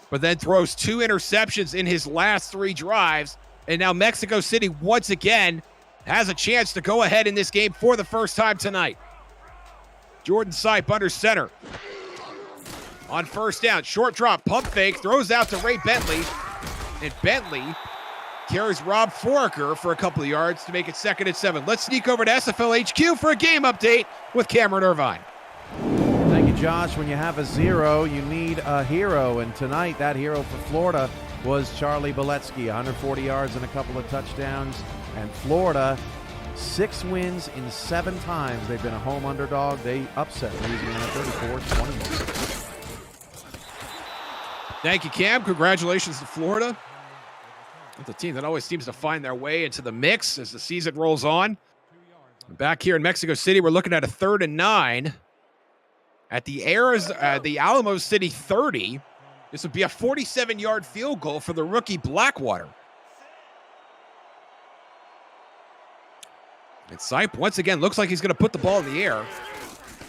but then throws 2 interceptions in his last 3 drives. And now Mexico City once again has a chance to go ahead in this game for the first time tonight. Jordan Sipe under center. On first down, short drop, pump fake, throws out to Ray Bentley. And Bentley carries Rob Foraker for a couple of yards to make it 2nd and 7. Let's sneak over to SFL HQ for a game update with Cameron Irvine. Thank you, Josh. When you have a 0, you need a hero. And tonight, that hero for Florida was Charlie Beletsky, 140 yards and a couple of touchdowns. And Florida, 6 wins in 7 times. They've been a home underdog. They upset Louisiana 34-21. Thank you, Cam. Congratulations to Florida. It's a team that always seems to find their way into the mix as the season rolls on. Back here in Mexico City, we're looking at a 3rd and 9 at the Alamo City 30. This would be a 47-yard field goal for the rookie Blackwater. And Sipe once again looks like he's going to put the ball in the air.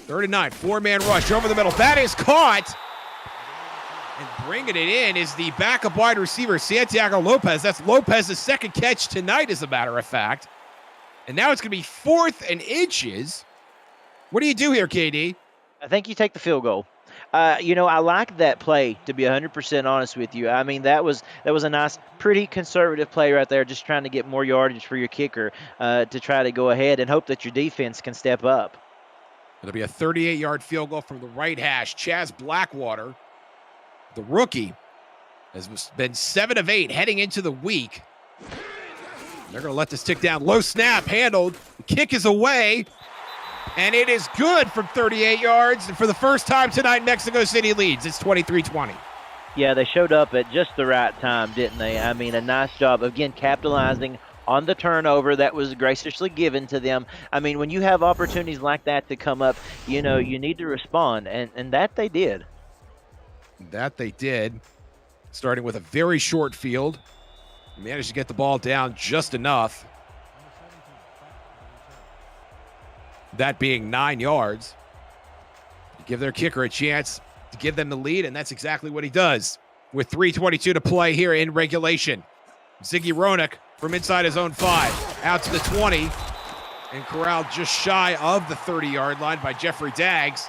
3rd and 9, 4-man rush over the middle. That is caught. And bringing it in is the backup wide receiver, Santiago Lopez. That's Lopez's 2nd catch tonight, as a matter of fact. And now it's going to be 4th and inches. What do you do here, KD? I think you take the field goal. I like that play, to be 100% honest with you. I mean, that was a nice, pretty conservative play right there, just trying to get more yardage for your kicker to try to go ahead and hope that your defense can step up. It'll be a 38-yard field goal from the right hash. Chaz Blackwater, the rookie, has been 7 of 8 heading into the week. They're going to let this tick down. Low snap, handled. The kick is away, and it is good from 38 yards. And for the first time tonight, Mexico City leads. It's 23-20. Yeah, they showed up at just the right time, didn't they? I mean, a nice job, again, capitalizing on the turnover that was graciously given to them. I mean, when you have opportunities like that to come up, you need to respond, and that they did. That they did, starting with a very short field. Managed to get the ball down just enough. That being 9 yards. Give their kicker a chance to give them the lead, and that's exactly what he does. With 3:22 to play here in regulation. Ziggy Roenick from inside his own 5. Out to the 20. And corralled just shy of the 30-yard line by Jeffrey Daggs.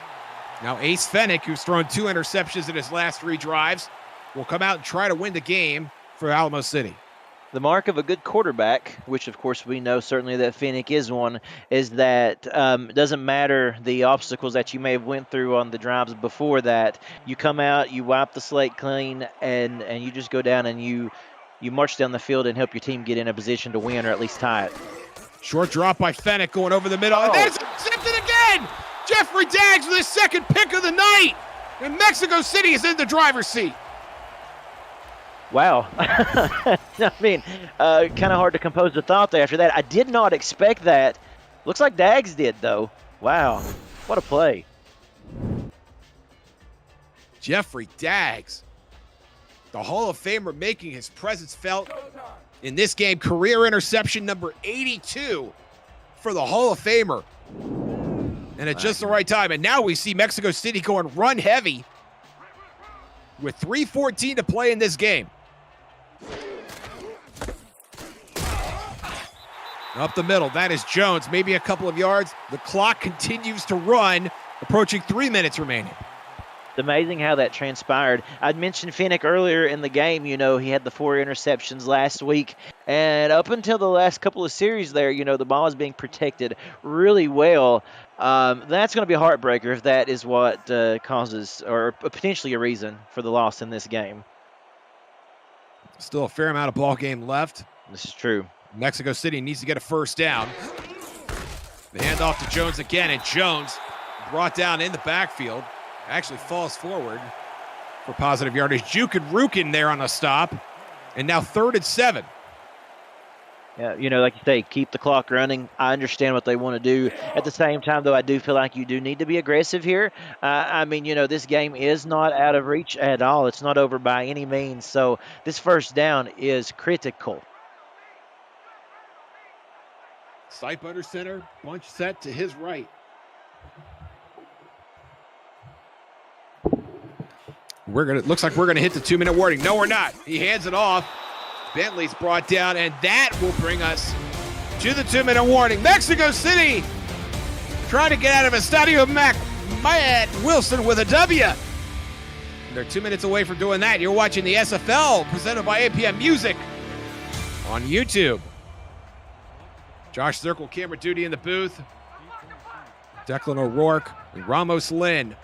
Now Ace Fennec, who's thrown 2 interceptions in his last 3 drives, will come out and try to win the game for Alamo City. The mark of a good quarterback, which of course we know certainly that Fennec is one, is that it doesn't matter the obstacles that you may have went through on the drives before that. You come out, you wipe the slate clean, and you just go down and you march down the field and help your team get in a position to win or at least tie it. Short drop by Fennec going over the middle. And that's intercepted again! Jeffrey Daggs with his 2nd pick of the night. And Mexico City is in the driver's seat. Wow. I mean, kind of hard to compose the thought there after that. I did not expect that. Looks like Daggs did, though. Wow. What a play. Jeffrey Daggs, the Hall of Famer, making his presence felt in this game. Career interception number 82 for the Hall of Famer. And at just the right time. And now we see Mexico City going run heavy with 3:14 to play in this game. Up the middle, that is Jones, maybe a couple of yards. The clock continues to run, approaching 3 minutes remaining. It's amazing how that transpired. I'd mentioned Finnick earlier in the game. You know, he had the 4 interceptions last week. And up until the last couple of series there, you know, the ball is being protected really well. That's going to be a heartbreaker if that is what causes or potentially a reason for the loss in this game. Still a fair amount of ball game left. This is true. Mexico City needs to get a first down. The handoff to Jones again, and Jones brought down in the backfield. Actually falls forward for positive yardage. Juke and Rukin there on a stop. And now 3rd and 7. Yeah, you know, like you say, keep the clock running. I understand what they want to do. At the same time, though, I do feel like you do need to be aggressive here. I mean, you know, this game is not out of reach at all. It's not over by any means. So this first down is critical. Sight under center, bunch set to his right. Looks like we're gonna hit the 2-minute warning. No, we're not. He hands it off. Bentley's brought down, and that will bring us to the 2-minute warning. Mexico City trying to get out of Estadio Matt Wilson with a W. They're 2 minutes away from doing that. You're watching the SFL presented by APM Music on YouTube. Josh Zirkle, camera duty in the booth. Declan O'Rourke and Ramos Lynn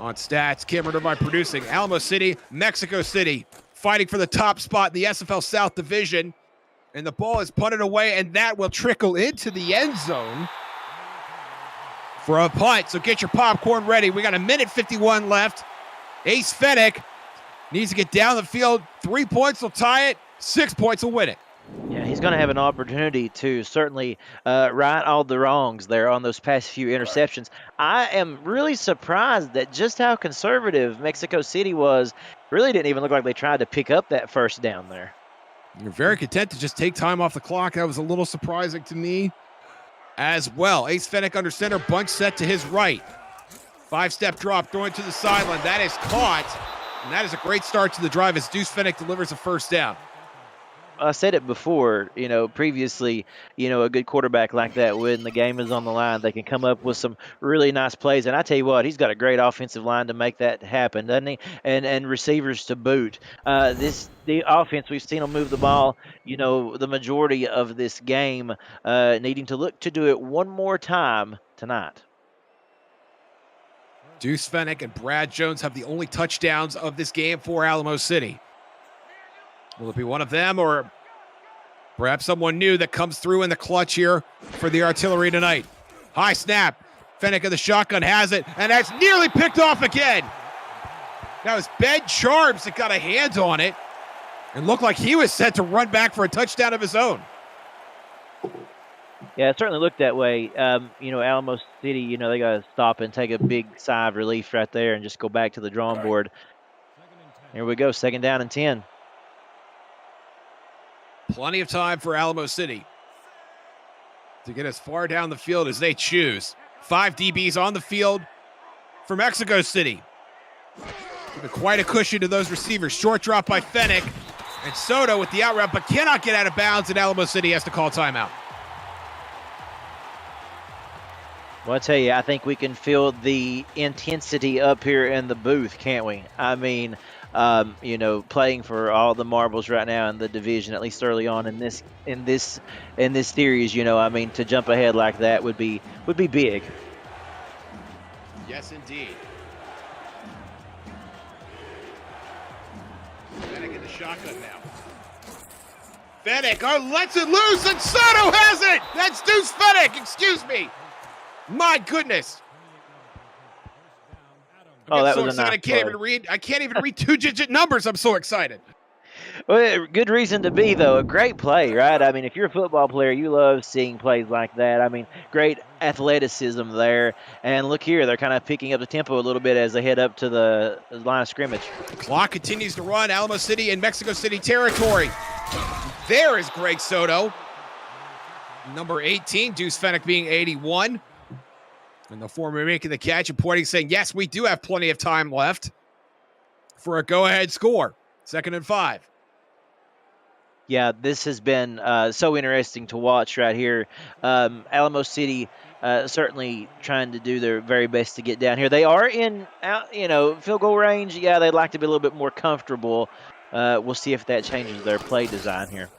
on stats. Cameron Irvine producing. Alamo City, Mexico City, fighting for the top spot in the SFL South Division. And the ball is punted away, and that will trickle into the end zone for a punt. So get your popcorn ready. We got 1:51 left. Ace Fennick needs to get down the field. 3 points will tie it. 6 points will win it. Yeah, he's going to have an opportunity to certainly right all the wrongs there on those past few interceptions. I am really surprised at just how conservative Mexico City was. Really didn't even look like they tried to pick up that first down there. You're very content to just take time off the clock. That was a little surprising to me as well. Ace Fennick under center, bunch set to his right. 5-step drop, throwing to the sideline. That is caught, and that is a great start to the drive as Deuce Fennick delivers a first down. I said it before, you know, previously, you know, a good quarterback like that, when the game is on the line, they can come up with some really nice plays. And I tell you what, he's got a great offensive line to make that happen, doesn't he? And receivers to boot. The offense, we've seen them move the ball, you know, the majority of this game, needing to look to do it one more time tonight. Deuce Fennick and Brad Jones have the only touchdowns of this game for Alamo City. Will it be one of them or perhaps someone new that comes through in the clutch here for the artillery tonight? High snap. Fennick of the shotgun has it, and that's nearly picked off again. That was Ben Charms that got a hand on it and looked like he was set to run back for a touchdown of his own. Yeah, it certainly looked that way. You know, Alamo City, you know, they got to stop and take a big sigh of relief right there and just go back to the drawing board. Here we go, 2nd down and 10. Plenty of time for Alamo City to get as far down the field as they choose. 5 DBs on the field for Mexico City. Giving quite a cushion to those receivers. Short drop by Fennick. And Soto with the out route, but cannot get out of bounds, and Alamo City has to call timeout. Well, I tell you, I think we can feel the intensity up here in the booth, can't we? I mean, you know, playing for all the marbles right now in the division, at least early on in this series, you know, I mean, to jump ahead like that would be big. Yes, indeed. Fennick in the shotgun now. Fennick lets it loose, and Soto has it. That's Deuce Fennick. Excuse me. My goodness. Oh, that so was a nice excited. I can't even read 2-digit numbers. I'm so excited. Well, good reason to be, though. A great play, right? I mean, if you're a football player, you love seeing plays like that. I mean, great athleticism there. And look here, they're kind of picking up the tempo a little bit as they head up to the line of scrimmage. The clock continues to run. Alamo City and Mexico City territory. There is Greg Soto. Number 18, Deuce Fennick being 81. And the former making the catch and pointing, saying, yes, we do have plenty of time left. for a go-ahead score. 2nd and 5. Yeah, this has been so interesting to watch right here. Alamo City certainly trying to do their very best to get down here. They are in, field goal range. Yeah, they'd like to be a little bit more comfortable. We'll see if that changes their play design here.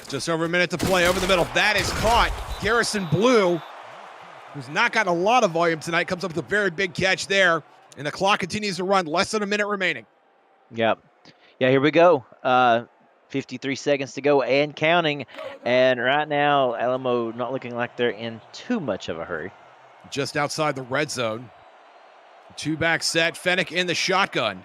Just over a minute to play over the middle. That is caught. Garrison Blue, who's not gotten a lot of volume tonight, comes up with a very big catch there. And the clock continues to run. Less than a minute remaining. Yep. Yeah, here we go. 53 seconds to go and counting. And right now, Alamo not looking like they're in too much of a hurry. Just outside the red zone. 2-back set. Fennec in the shotgun.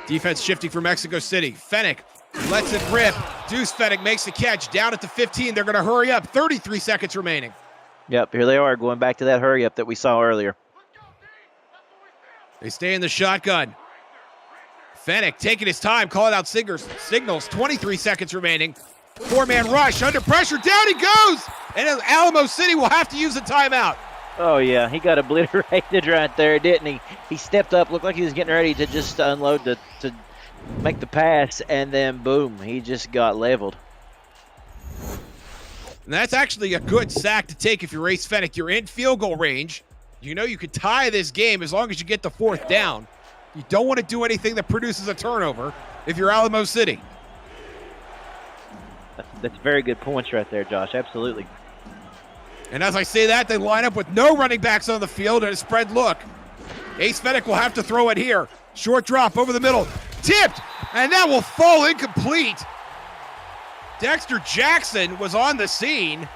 Defense shifting for Mexico City. Fennec lets it rip. Deuce Fennec makes the catch down at the 15. They're going to hurry up. 33 seconds remaining. Yep, here they are going back to that hurry up that we saw earlier. They stay in the shotgun. Fennec taking his time, calling out signals. 23 seconds remaining. 4-man rush, under pressure, down he goes! And Alamo City will have to use a timeout. Oh, yeah, he got obliterated right there, didn't he? He stepped up, looked like he was getting ready to just unload to make the pass, and then boom, he just got leveled. And that's actually a good sack to take if you're Ace Fennec. You're in field goal range. You know you could tie this game as long as you get the 4th down. You don't want to do anything that produces a turnover if you're Alamo City. That's very good points right there, Josh. Absolutely. And as I say that, they line up with no running backs on the field and a spread look. Ace Fennec will have to throw it here. Short drop over the middle. Tipped, and that will fall incomplete. Dexter Jackson was on the scene.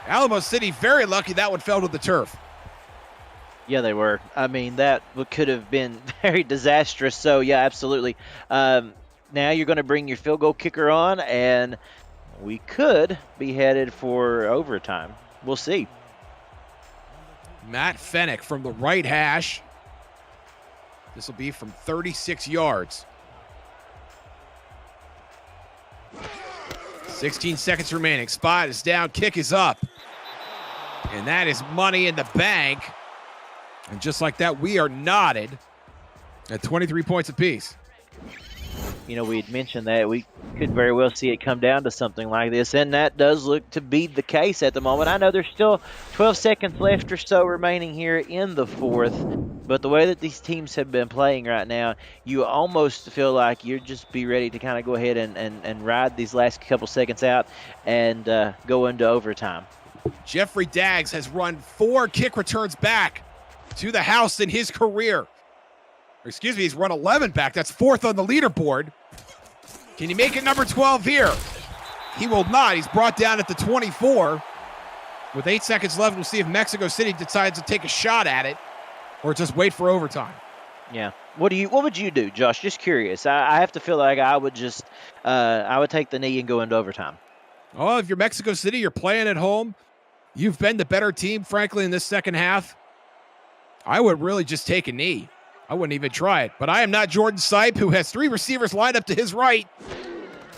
Alamo City very lucky that one fell to the turf. Yeah, they were. I mean, that could have been very disastrous. So, yeah, absolutely. Now you're going to bring your field goal kicker on, and we could be headed for overtime. We'll see. Matt Fennec from the right hash. This will be from 36 yards. 16 seconds remaining. Spot is down. Kick is up. And that is money in the bank. And just like that, we are knotted at 23 points apiece. You know, we had mentioned that we could very well see it come down to something like this, and that does look to be the case at the moment. I know there's still 12 seconds left or so remaining here in the 4th, but the way that these teams have been playing right now, you almost feel like you're just be ready to kind of go ahead and ride these last couple seconds out and go into overtime. Jeffrey Daggs has run 4 kick returns back to the house in his career. Excuse me, he's run 11 back. That's 4th on the leaderboard. Can he make it number 12 here? He will not. He's brought down at the 24. With 8 seconds left, we'll see if Mexico City decides to take a shot at it or just wait for overtime. Yeah. What would you do, Josh? Just curious. I have to feel like I would just I would take the knee and go into overtime. Oh, if you're Mexico City, you're playing at home. You've been the better team, frankly, in this second half. I would really just take a knee. I wouldn't even try it. But I am not Jordan Sipe, who has 3 receivers lined up to his right.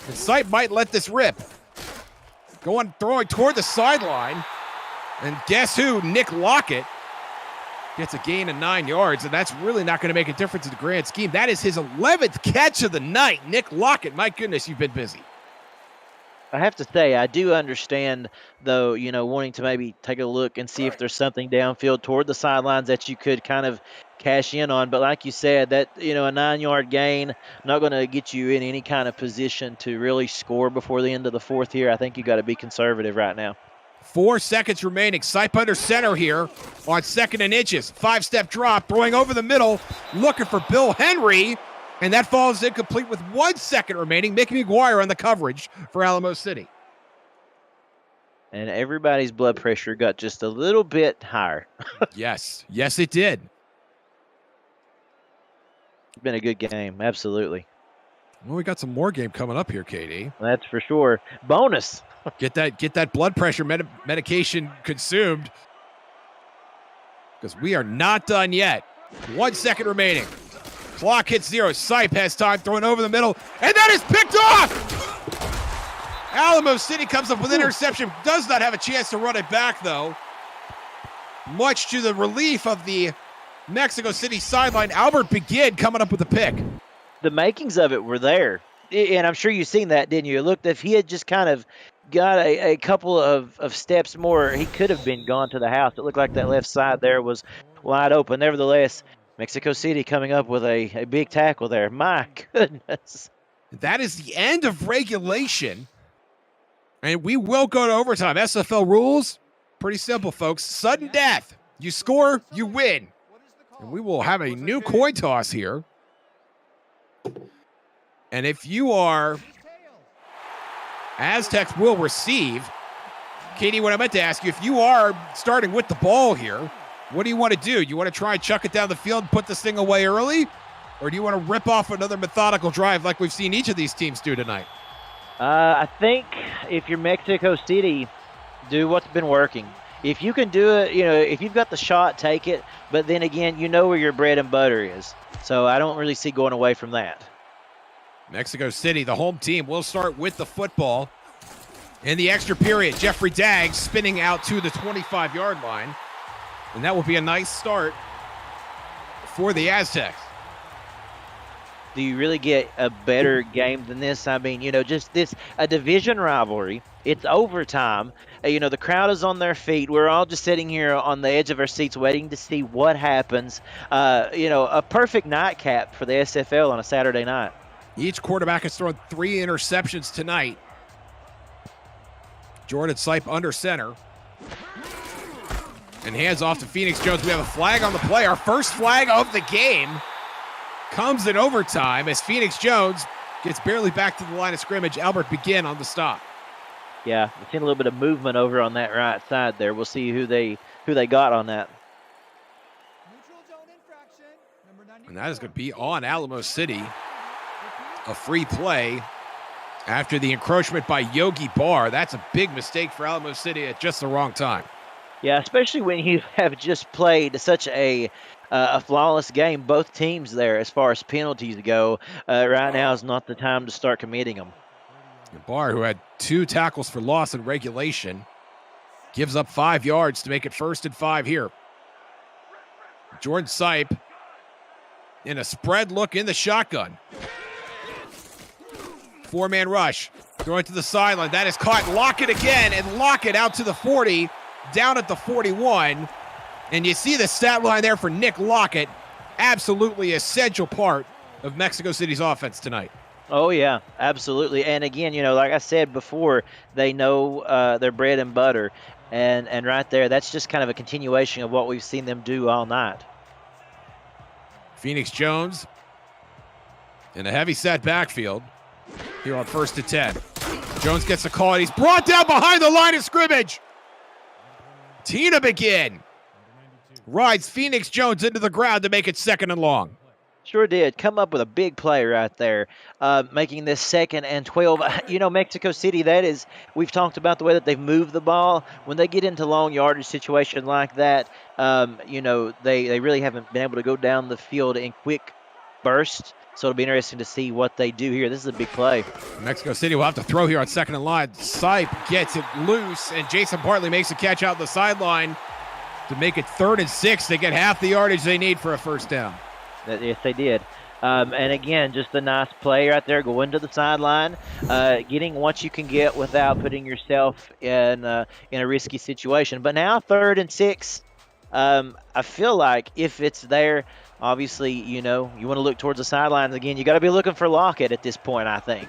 And Sipe might let this rip. Throwing toward the sideline. And guess who? Nick Lockett gets a gain of 9 yards, and that's really not going to make a difference in the grand scheme. That is his 11th catch of the night. Nick Lockett, my goodness, you've been busy. I have to say, I do understand, though, wanting to maybe take a look and see if there's something downfield toward the sidelines that you could kind of cash in on. But like you said, that, a 9-yard gain, not going to get you in any kind of position to really score before the end of the 4th here. I think you got to be conservative right now. 4 seconds remaining. Sipe under center here on 2nd and inches. 5-step drop, throwing over the middle, looking for Bill Henry. And that falls incomplete with 1 second remaining. Mickey McGuire on the coverage for Alamo City. And everybody's blood pressure got just a little bit higher. Yes, it did. It's been a good game, absolutely. Well, we got some more game coming up here, KD. That's for sure. Bonus. Get that blood pressure medication consumed, because we are not done yet. 1 second remaining. Clock hits 0. Sipe has time, throwing over the middle, and that is picked off! Alamo City comes up with an interception. Does not have a chance to run it back, though. Much to the relief of the Mexico City sideline. Albert Begin coming up with a pick. The makings of it were there. And I'm sure you've seen that, didn't you? It looked, if he had just kind of got a couple of steps more, he could have been gone to the house. It looked like that left side there was wide open. Nevertheless, Mexico City coming up with a big tackle there. My goodness. That is the end of regulation. And we will go to overtime. SFL rules, pretty simple, folks. Sudden death. You score, you win. And we will have a new coin toss here. And if you are, Aztecs will receive. Katie, what I meant to ask you, if you are starting with the ball here, what do you want to do? You want to try and chuck it down the field and put this thing away early? Or do you want to rip off another methodical drive like we've seen each of these teams do tonight? I think if you're Mexico City, do what's been working. If you can do it, if you've got the shot, take it. But then again, you know where your bread and butter is. So I don't really see going away from that. Mexico City, the home team, will start with the football. In the extra period, Jeffrey Daggs spinning out to the 25-yard line. And that will be a nice start for the Aztecs. Do you really get a better game than this? I mean, just this, a division rivalry. It's overtime. The crowd is on their feet. We're all just sitting here on the edge of our seats waiting to see what happens. A perfect nightcap for the SFL on a Saturday night. Each quarterback has thrown 3 interceptions tonight. Jordan Sipe under center. And hands off to Phoenix Jones. We have a flag on the play. Our first flag of the game comes in overtime as Phoenix Jones gets barely back to the line of scrimmage. Albert Begin on the stop. Yeah, we've seen a little bit of movement over on that right side there. We'll see who they got on that. And that is going to be on Alamo City. A free play after the encroachment by Yogi Barr. That's a big mistake for Alamo City at just the wrong time. Yeah, especially when you have just played such a flawless game, both teams there as far as penalties go. Right now is not the time to start committing them. Barr, who had 2 tackles for loss in regulation, gives up 5 yards to make it 1st and 5 here. Jordan Sipe in a spread look in the shotgun. 4-man rush. Throwing to the sideline. That is caught. Lockett again, and Lockett out to the 40, down at the 41. And you see the stat line there for Nick Lockett. Absolutely essential part of Mexico City's offense tonight. Oh, yeah, absolutely. And again, like I said before, they know their bread and butter. And right there, that's just kind of a continuation of what we've seen them do all night. Phoenix Jones in a heavy set backfield here on 1st and 10. Jones gets a call, and he's brought down behind the line of scrimmage. Tina Begin rides Phoenix Jones into the ground to make it 2nd and long. Sure did. Come up with a big play right there, making this 2nd and 12. Mexico City, we've talked about the way that they've moved the ball. When they get into long yardage situation like that, they really haven't been able to go down the field in quick bursts. So it'll be interesting to see what they do here. This is a big play. Mexico City will have to throw here on 2nd and line. Sipe gets it loose, and Jason Bartley makes a catch out the sideline to make it 3rd and 6. They get half the yardage they need for a 1st down. Yes, they did. And again, just a nice play right there, going to the sideline, getting what you can get without putting yourself in a risky situation. But now 3rd and 6, I feel like if it's there, obviously, you want to look towards the sidelines again. You got to be looking for Lockett at this point, I think.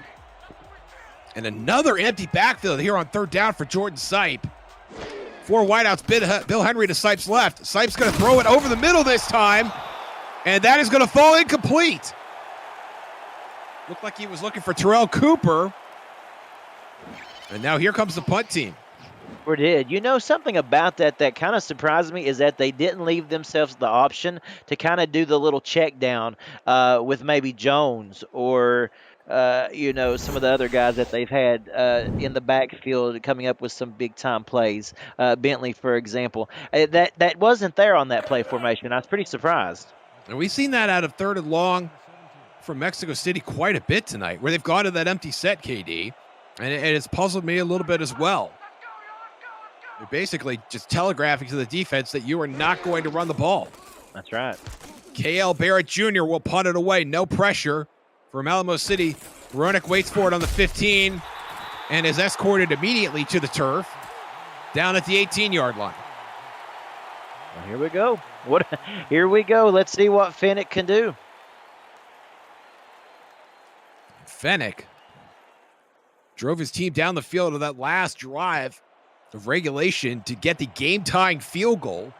And another empty backfield here on 3rd down for Jordan Sipe. 4 wideouts, Bill Henry to Sipe's left. Sipe's going to throw it over the middle this time. And that is going to fall incomplete. Looked like he was looking for Terrell Cooper. And now here comes the punt team. Or did. Something about that kind of surprised me is that they didn't leave themselves the option to kind of do the little check down with maybe Jones or, some of the other guys that they've had in the backfield coming up with some big-time plays. Bentley, for example. That wasn't there on that play formation. I was pretty surprised. And we've seen that out of 3rd and long from Mexico City quite a bit tonight, where they've gone to that empty set, KD, and it's puzzled me a little bit as well. They're basically just telegraphing to the defense that you are not going to run the ball. That's right. KL Barrett Jr. will punt it away. No pressure from Alamo City. Ronick waits for it on the 15 and is escorted immediately to the turf down at the 18-yard line. Well, here we go. Here we go. Let's see what Fennec can do. Fennec drove his team down the field of that last drive of regulation to get the game-tying field goal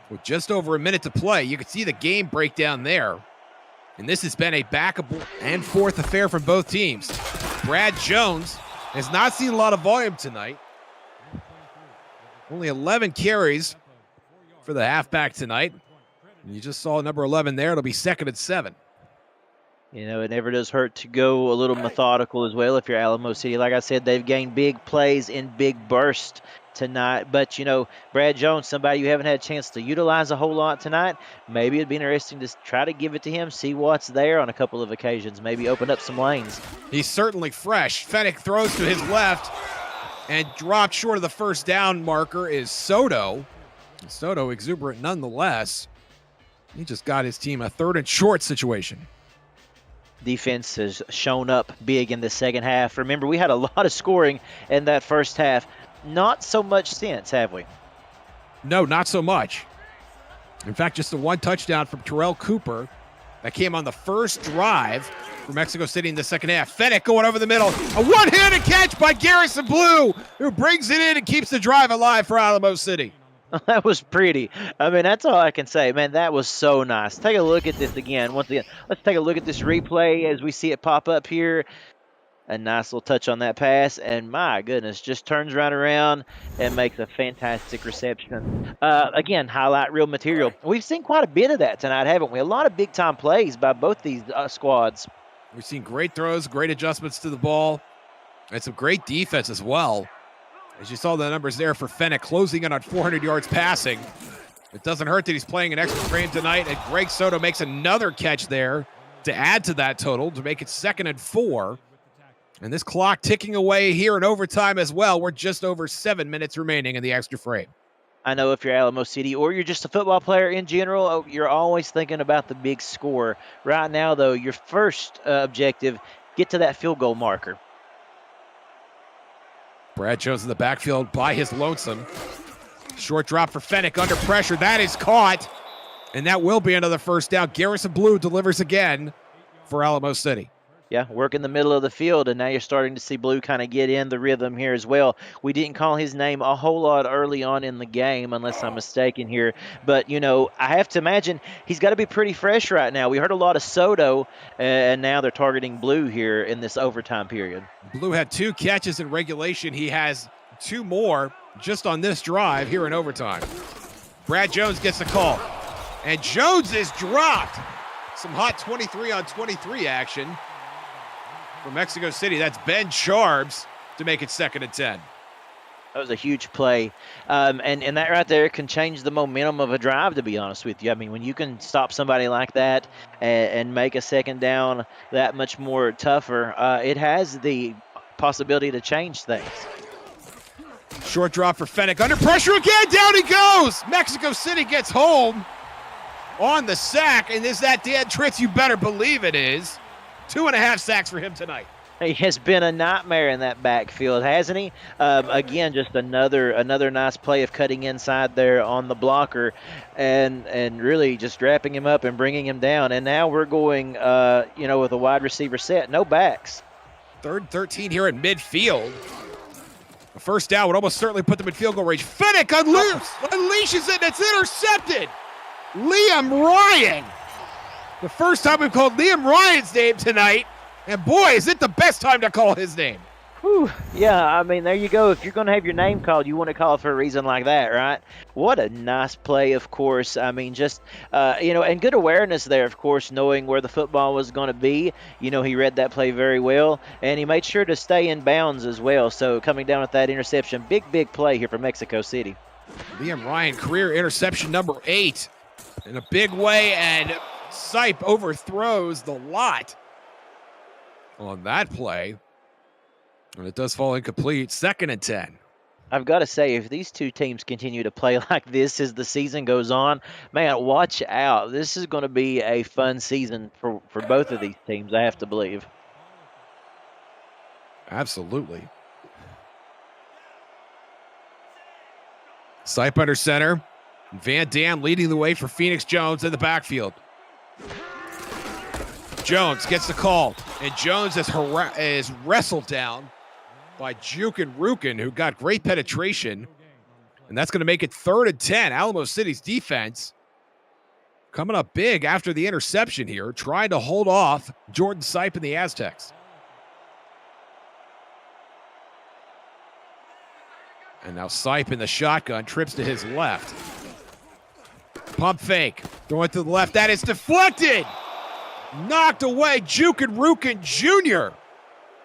with just over a minute to play. You can see the game breakdown there. And this has been a back and forth affair from both teams. Brad Jones has not seen a lot of volume tonight. Only 11 carries for the halfback tonight. And you just saw number 11 there. It'll be 2nd and 7. You know, it never does hurt to go a little methodical as well if you're Alamo City. Like I said, they've gained big plays in big bursts tonight. But, you know, Brad Jones, somebody you haven't had a chance to utilize a whole lot tonight, maybe it'd be interesting to try to give it to him, see what's there on a couple of occasions, maybe open up some lanes. He's certainly fresh. Fennec throws to his left and dropped short of the first down marker is Soto. Soto exuberant nonetheless. He just got his team a 3rd and short situation. Defense has shown up big in the second half. Remember, we had a lot of scoring in that first half. Not so much since, have we? No, not so much. In fact, just the one touchdown from Terrell Cooper that came on the first drive for Mexico City in the second half. Fennec going over the middle. A one-handed catch by Garrison Blue, who brings it in and keeps the drive alive for Alamo City. That was pretty. I mean, that's all I can say. Man, that was so nice. Take a look at this again. Once again, let's take a look at this replay as we see it pop up here. A nice little touch on that pass, and my goodness, just turns right around and makes a fantastic reception. Again, highlight reel material. We've seen quite a bit of that tonight, haven't we? A lot of big-time plays by both these squads. We've seen great throws, great adjustments to the ball, and some great defense as well. As you saw the numbers there for Fennec, closing in on 400 yards passing. It doesn't hurt that he's playing an extra frame tonight, and Greg Soto makes another catch there to add to that total to make it 2nd and 4. And this clock ticking away here in overtime as well. We're just over 7 minutes remaining in the extra frame. I know if you're Alamo City or you're just a football player in general, you're always thinking about the big score. Right now, though, your first objective, get to that field goal marker. Brad Jones in the backfield by his lonesome. Short drop for Fennec under pressure. That is caught, and that will be another first down. Garrison Blue delivers again for Alamo City. Yeah, work in the middle of the field, and now you're starting to see Blue kind of get in the rhythm here as well. We didn't call his name a whole lot early on in the game, unless I'm mistaken here. But, you know, I have to imagine he's got to be pretty fresh right now. We heard a lot of Soto, and now they're targeting Blue here in this overtime period. Blue had 2 catches in regulation. He has 2 more just on this drive here in overtime. Brad Jones gets the call, and Jones is dropped. Some hot 23-on-23 action for Mexico City. That's Ben Charbs to make it 2nd and 10. That was a huge play. And that right there can change the momentum of a drive, to be honest with you. I mean, when you can stop somebody like that and make a second down that much more tougher, it has the possibility to change things. Short drop for Fennec. Under pressure again. Down he goes. Mexico City gets home on the sack. And is that Dan Tritz? You better believe it is. 2.5 sacks for him tonight. He has been a nightmare in that backfield, hasn't he? Again, just another nice play of cutting inside there on the blocker and really just wrapping him up and bringing him down. And now we're going, with a wide receiver set, no backs. 3rd and 13 here in midfield. A first down would almost certainly put them in field goal range. Fennec unleashes it, and it's intercepted. Liam Ryan. The first time we've called Liam Ryan's name tonight, and boy, is it the best time to call his name. Whew. Yeah, I mean, there you go. If you're going to have your name called, you want to call it for a reason like that, right? What a nice play, of course. I mean, just, and good awareness there, of course, knowing where the football was going to be. You know, he read that play very well, and he made sure to stay in bounds as well. So coming down with that interception, big play here for Mexico City. Liam Ryan, career interception number 8 in a big way, and Sipe overthrows the lot on that play. And it does fall incomplete. 2nd and 10. I've got to say, if these two teams continue to play like this as the season goes on, man, watch out. This is going to be a fun season for both of these teams, I have to believe. Absolutely. Sipe under center. Van Dam leading the way for Phoenix Jones in the backfield. Jones gets the call, and Jones is wrestled down by Jukin Rukin, who got great penetration, and that's going to make it 3rd and 10. Alamo City's defense coming up big after the interception here, trying to hold off Jordan Sipe and the Aztecs. And now Sipe in the shotgun trips to his left. Pump fake, throwing to the left. That is deflected. Knocked away. Jukin Rukin Jr.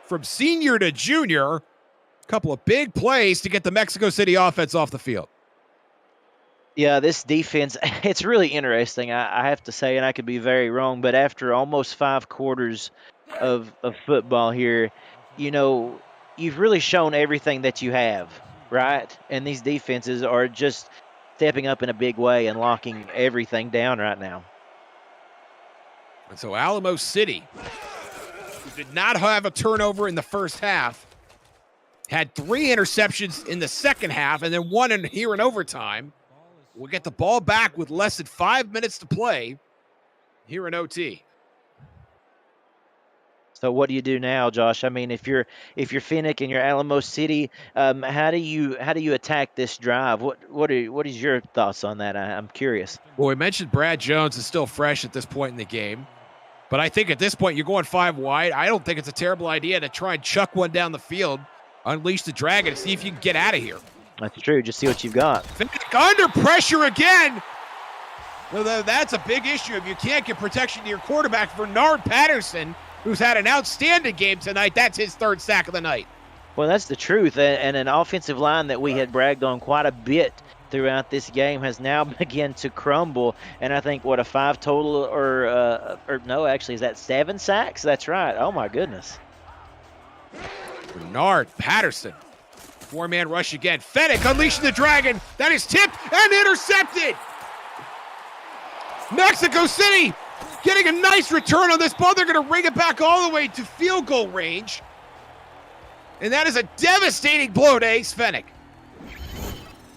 from senior to junior. A couple of big plays to get the Mexico City offense off the field. Yeah, this defense, it's really interesting, I have to say, and I could be very wrong, but after almost 5 quarters of football here, you know, you've really shown everything that you have, right? And these defenses are just stepping up in a big way and locking everything down right now. And so Alamo City, who did not have a turnover in the first half, had 3 interceptions in the second half and then 1 here in overtime. We'll get the ball back with less than 5 minutes to play here in OT. So what do you do now, Josh? I mean, if you're Phoenix and you're Alamo City, how do you attack this drive? What is your thoughts on that? I'm curious. Well, we mentioned Brad Jones is still fresh at this point in the game, but I think at this point you're going 5 wide. I don't think it's a terrible idea to try and chuck one down the field, unleash the dragon, and see if you can get out of here. That's true. Just see what you've got. Under pressure again. Well, that's a big issue. If you can't get protection to your quarterback, Bernard Patterson, who's had an outstanding game tonight, that's his 3rd sack of the night. Well, that's the truth. And an offensive line that we had bragged on quite a bit throughout this game has now begun to crumble. And I think, a 5 total or no, actually, is that 7 sacks? That's right. Oh, my goodness. Bernard Patterson. 4-man rush again. Fennec unleashing the dragon. That is tipped and intercepted. Mexico City getting a nice return on this ball. They're going to ring it back all the way to field goal range. And that is a devastating blow to Ace Fennec.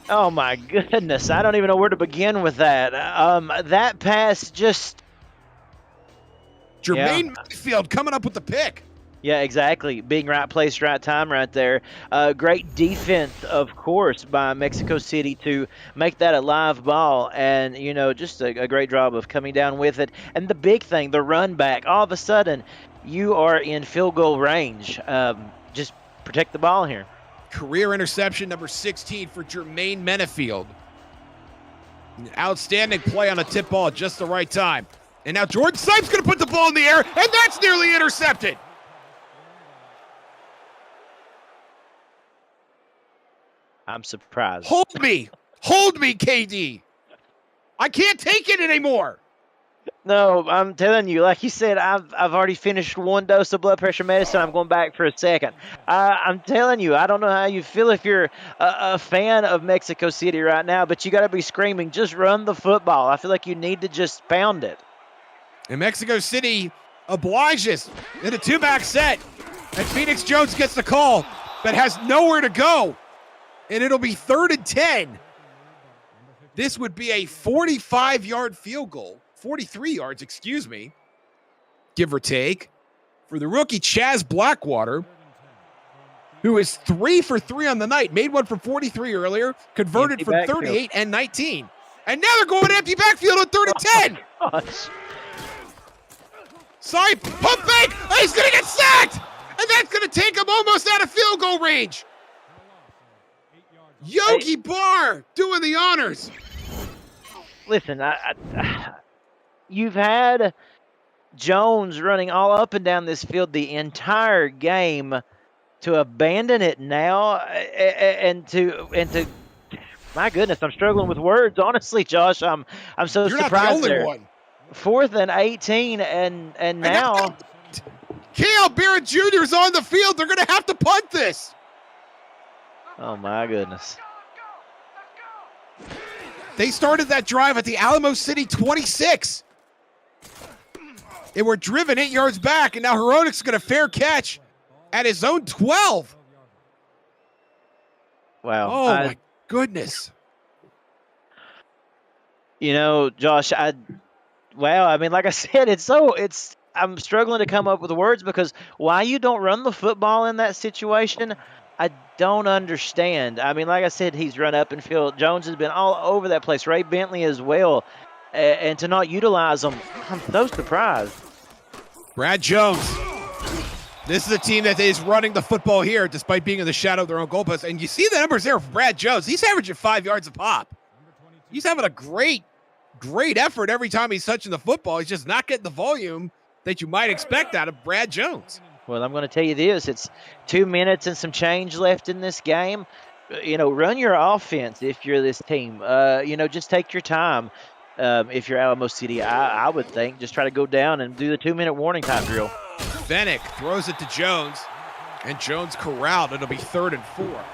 Oh, my goodness. I don't even know where to begin with that. That pass just... Jermaine Mayfield coming up with the pick. Yeah, exactly. Being right place, right time right there. Great defense, of course, by Mexico City to make that a live ball. And, you know, just a great job of coming down with it. And the big thing, the run back, all of a sudden, you are in field goal range. Just protect the ball here. Career interception number 16 for Jermaine Menefield. An outstanding play on a tip ball at just the right time. And now Jordan Sipe's going to put the ball in the air, and that's nearly intercepted. I'm surprised. Hold me, KD. I can't take it anymore. No, I'm telling you, like you said, I've already finished 1 dose of blood pressure medicine. I'm going back for a second. I'm telling you, I don't know how you feel if you're a fan of Mexico City right now, but you got to be screaming, just run the football. I feel like you need to just pound it. And Mexico City obliges in a 2-back set. And Phoenix Jones gets the call, but has nowhere to go. And it'll be 3rd and 10. This would be a 45-yard field goal. 43 yards, excuse me, give or take, for the rookie Chaz Blackwater, who is 3 for 3 on the night. Made one from 43 earlier, converted empty from backfield. 38 and 19. And now they're going empty backfield on 3rd and 10. Gosh. Sipe, pump fake, oh, he's going to get sacked. And that's going to take him almost out of field goal range. Yogi Barr doing the honors. Listen, you've had Jones running all up and down this field the entire game. To abandon it now and to my goodness, I'm struggling with words. Honestly, Josh, I'm so You're surprised. not the only there. one. 4th and 18, and now Cale Barrett Jr. is on the field. They're going to have to punt this. Oh, my goodness. They started that drive at the Alamo City 26. They were driven 8 yards back, and now Heronic's going to fair catch at his own 12. Wow. Oh, my goodness. You know, Josh, I mean, like I said, I'm struggling to come up with words because why you don't run the football in that situation, I don't understand. I mean, like I said, he's run up and field. Jones has been all over that place. Ray Bentley as well. And to not utilize him, I'm so surprised. Brad Jones. This is a team that is running the football here despite being in the shadow of their own goalpost. And you see the numbers there for Brad Jones. He's averaging 5 yards a pop. He's having a great effort every time he's touching the football. He's just not getting the volume that you might expect out of Brad Jones. Well, I'm going to tell you this. It's 2 minutes and some change left in this game. You know, run your offense if you're this team. You know, just take your time. If you're Alamo City, I would think just try to go down and do the 2-minute warning time drill. Fennick throws it to Jones, and Jones corralled. It'll be 3rd and 4.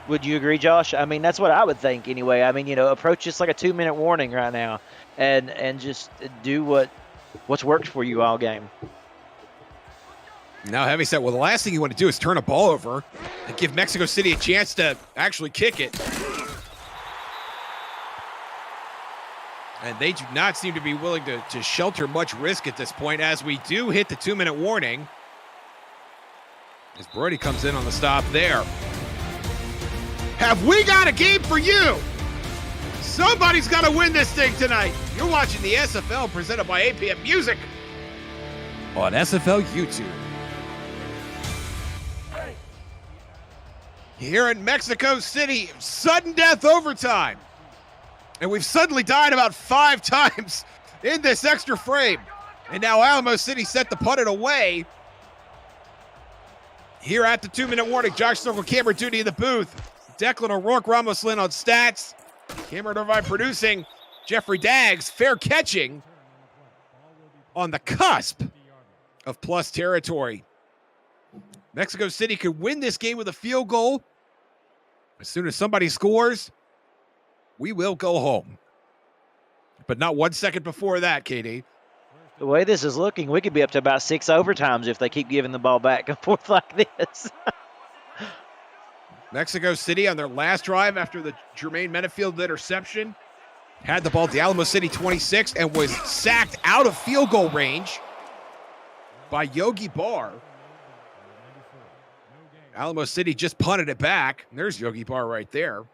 Would you agree, Josh? I mean, that's what I would think anyway. I mean, you know, approach this like a 2-minute warning right now and just do what's worked for you all game. Now Heavyset, well, the last thing you want to do is turn a ball over and give Mexico City a chance to actually kick it. And they do not seem to be willing to shelter much risk at this point as we do hit the 2-minute warning. As Brody comes in on the stop there. Have we got a game for you? Somebody's got to win this thing tonight. You're watching the SFL presented by APM Music on SFL YouTube. Here in Mexico City, sudden death overtime. And we've suddenly died about 5 times in this extra frame. And now Alamo City set to punt it away. Here at the 2-minute warning, Josh Circle, camera duty in the booth. Declan O'Rourke, Ramos Lynn on stats. Cameron Irvine producing. Jeffrey Daggs fair catching on the cusp of plus territory. Mexico City could win this game with a field goal. As soon as somebody scores, we will go home. But not 1 second before that, KD. The way this is looking, we could be up to about 6 overtimes if they keep giving the ball back and forth like this. Mexico City on their last drive after the Jermaine Menafield interception had the ball at the Alamo City 26 and was sacked out of field goal range by Yogi Barr. Alamo City just punted it back. There's Yogi Barr right there.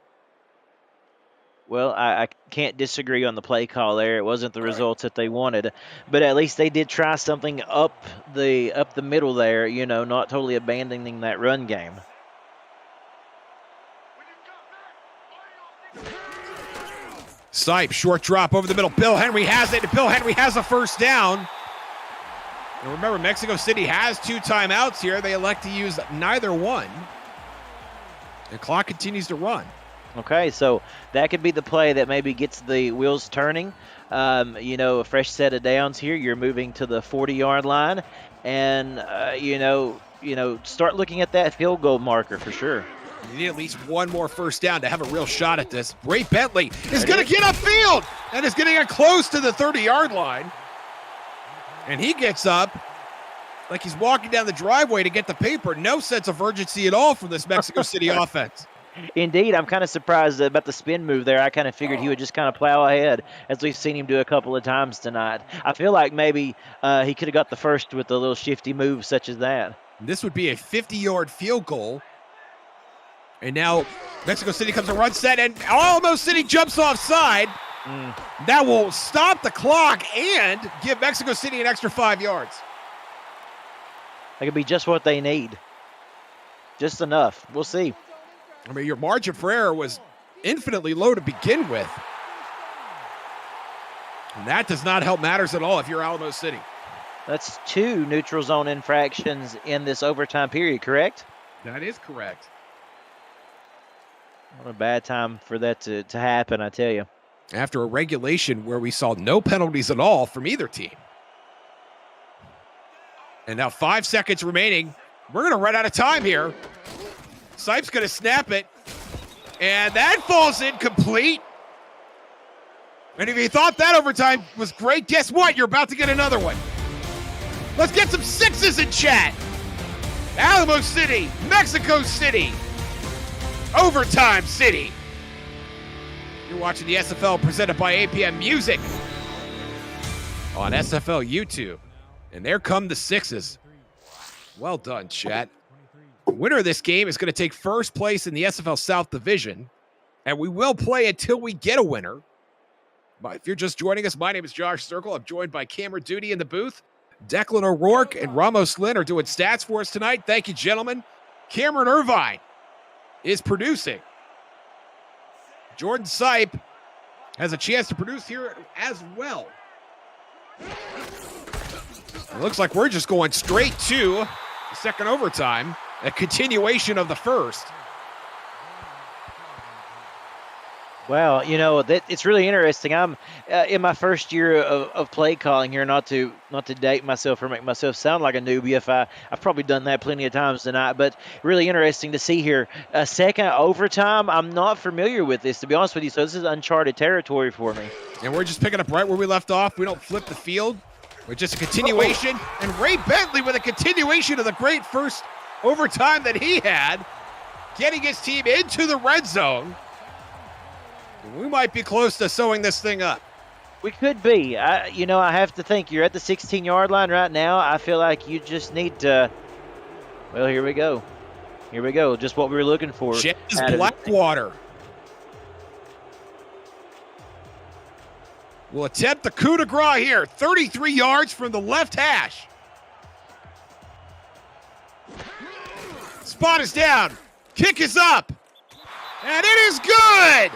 Well, I can't disagree on the play call there. It wasn't the results that they wanted, but at least they did try something up the middle there, you know, not totally abandoning that run game. Sipe, short drop over the middle. Bill Henry has it. Bill Henry has a first down. And remember, Mexico City has 2 timeouts here. They elect to use neither one. The clock continues to run. Okay, so that could be the play that maybe gets the wheels turning. You know, a fresh set of downs here. You're moving to the 40-yard line. And, you know, start looking at that field goal marker for sure. You need at least one more first down to have a real shot at this. Ray Bentley is going to get upfield and is going to get close to the 30-yard line. And he gets up like he's walking down the driveway to get the paper. No sense of urgency at all from this Mexico City offense. Indeed, I'm kind of surprised about the spin move there. I kind of figured he would just kind of plow ahead, as we've seen him do a couple of times tonight. I feel like maybe he could have got the first with a little shifty move such as that. This would be a 50-yard field goal. And now Mexico City comes to run set, and Alamo City jumps offside. That will stop the clock and give Mexico City an extra 5 yards. That could be just what they need. Just enough. We'll see. I mean, your margin for error was infinitely low to begin with. And that does not help matters at all if you're Alamo City. That's 2 neutral zone infractions in this overtime period, correct? That is correct. What a bad time for that to happen, I tell you. After a regulation where we saw no penalties at all from either team. And now 5 seconds remaining. We're going to run out of time here. Sipe's going to snap it. And that falls incomplete. And if you thought that overtime was great, guess what? You're about to get another one. Let's get some sixes in chat. Alamo City, Mexico City, Overtime City. You're watching the SFL presented by APM Music on SFL YouTube. And there come the sixes. Well done, chat. The winner of this game is going to take first place in the SFL South Division. And we will play until we get a winner. But if you're just joining us, my name is Josh Circle. I'm joined by Camera Duty in the booth. Declan O'Rourke and Ramos Lynn are doing stats for us tonight. Thank you, gentlemen. Cameron Irvine is producing. Jordan Sipe has a chance to produce here as well. It looks like we're just going straight to the second overtime, a continuation of the first. Well, you know, it's really interesting. I'm in my first year of play calling here, not to date myself or make myself sound like a newbie. I've probably done that plenty of times tonight, but really interesting to see here. A second overtime, I'm not familiar with this, to be honest with you, so this is uncharted territory for me. And we're just picking up right where we left off. We don't flip the field. We're just a continuation. And Ray Bentley with a continuation of the great first overtime that he had, getting his team into the red zone. We might be close to sewing this thing up. We could be. I have to think. You're at the 16-yard line right now. I feel like you just need to. Well, here we go. Here we go. Just what we were looking for. Jazz Blackwater will attempt the coup de grace here. 33 yards from the left hash. Spot is down. Kick is up. And it is good.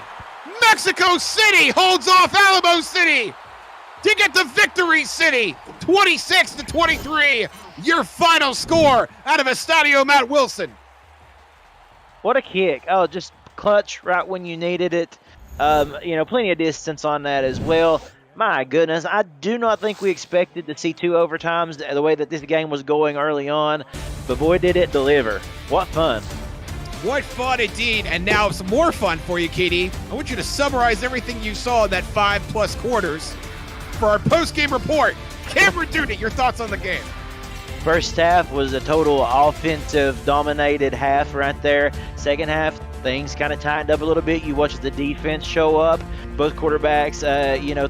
Mexico City holds off Alamo City to get the victory city. 26-23, your final score out of Estadio Matt Wilson. What a kick. Oh, just clutch right when you needed it. Plenty of distance on that as well. My goodness, I do not think we expected to see two overtimes the way that this game was going early on, but boy, did it deliver. What fun. What fun indeed. And now some more fun for you, Katie. I want you to summarize everything you saw in that 5+ quarters for our post-game report. Camera Duty, your thoughts on the game. First half was a total offensive dominated half right there. Second half, things kind of tightened up a little bit. You watched the defense show up. Both quarterbacks,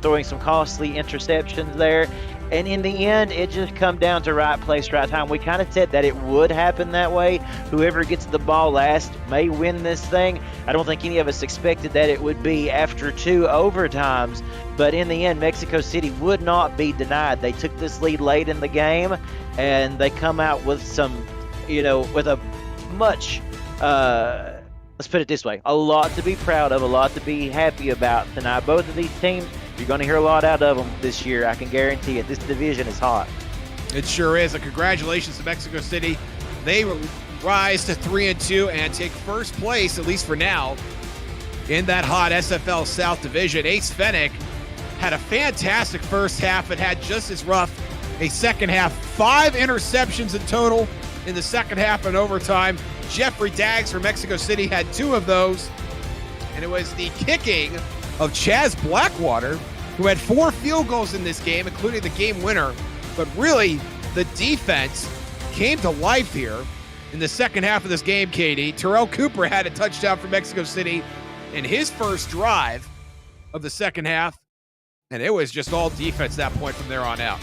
throwing some costly interceptions there. And in the end, it just come down to right place, right time. We kind of said that it would happen that way. Whoever gets the ball last may win this thing. I don't think any of us expected that it would be after two overtimes. But in the end, Mexico City would not be denied. They took this lead late in the game, and they come out with some, with a much, let's put it this way, a lot to be proud of, a lot to be happy about tonight. Both of these teams, you're going to hear a lot out of them this year. I can guarantee it. This division is hot. It sure is. And congratulations to Mexico City. They rise to 3-2 and take first place, at least for now, in that hot SFL South Division. Ace Fennick had a fantastic first half and had just as rough a second half. 5 interceptions in total in the second half and overtime. Jeffrey Daggs from Mexico City had 2 of those. And it was the kicking of Chaz Blackwater, who had 4 field goals in this game, including the game winner. But really, the defense came to life here in the second half of this game, Katie. Terrell Cooper had a touchdown for Mexico City in his first drive of the second half. And it was just all defense at that point from there on out.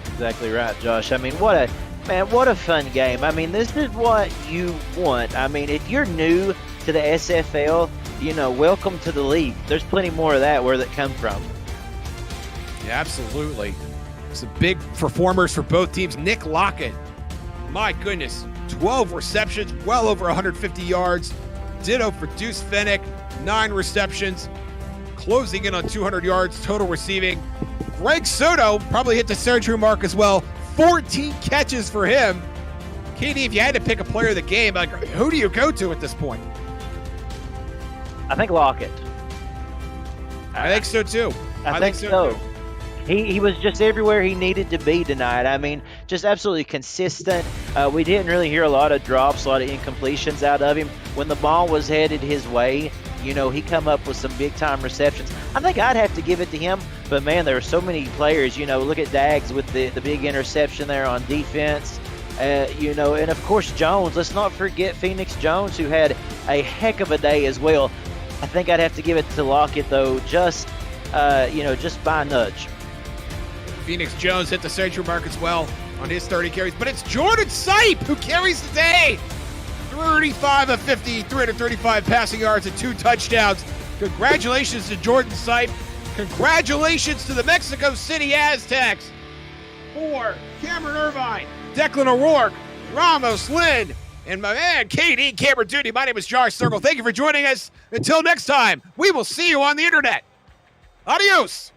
Exactly right, Josh. I mean, what a fun game. I mean, this is what you want. I mean, if you're new to the SFL, welcome to the league. There's plenty more of that where that come from. Yeah, absolutely. Some big performers for both teams. Nick Lockett, my goodness, 12 receptions, well over 150 yards. Ditto for Deuce Fennick, 9 receptions, closing in on 200 yards total receiving. Greg Soto probably hit the century mark as well. 14 catches for him. Katie, if you had to pick a player of the game, who do you go to at this point? I think Lockett. I think so too. I think so. He was just everywhere he needed to be tonight. I mean, just absolutely consistent. We didn't really hear a lot of drops, a lot of incompletions out of him. When the ball was headed his way, you know, he come up with some big-time receptions. I think I'd have to give it to him, but, man, there are so many players. You know, look at Dags with the big interception there on defense. You know, and, of course, Jones. Let's not forget Phoenix Jones, who had a heck of a day as well. I think I'd have to give it to Lockett, though, just by a nudge. Phoenix Jones hit the century mark as well on his 30 carries, but it's Jordan Sipe who carries the day. 35 of 50, 335 passing yards and 2 touchdowns. Congratulations to Jordan Sipe. Congratulations to the Mexico City Aztecs. For Cameron Irvine, Declan O'Rourke, Ramos Lynn, and my man, KD Cameron Duty. My name is Josh Circle. Thank you for joining us. Until next time, we will see you on the internet. Adios.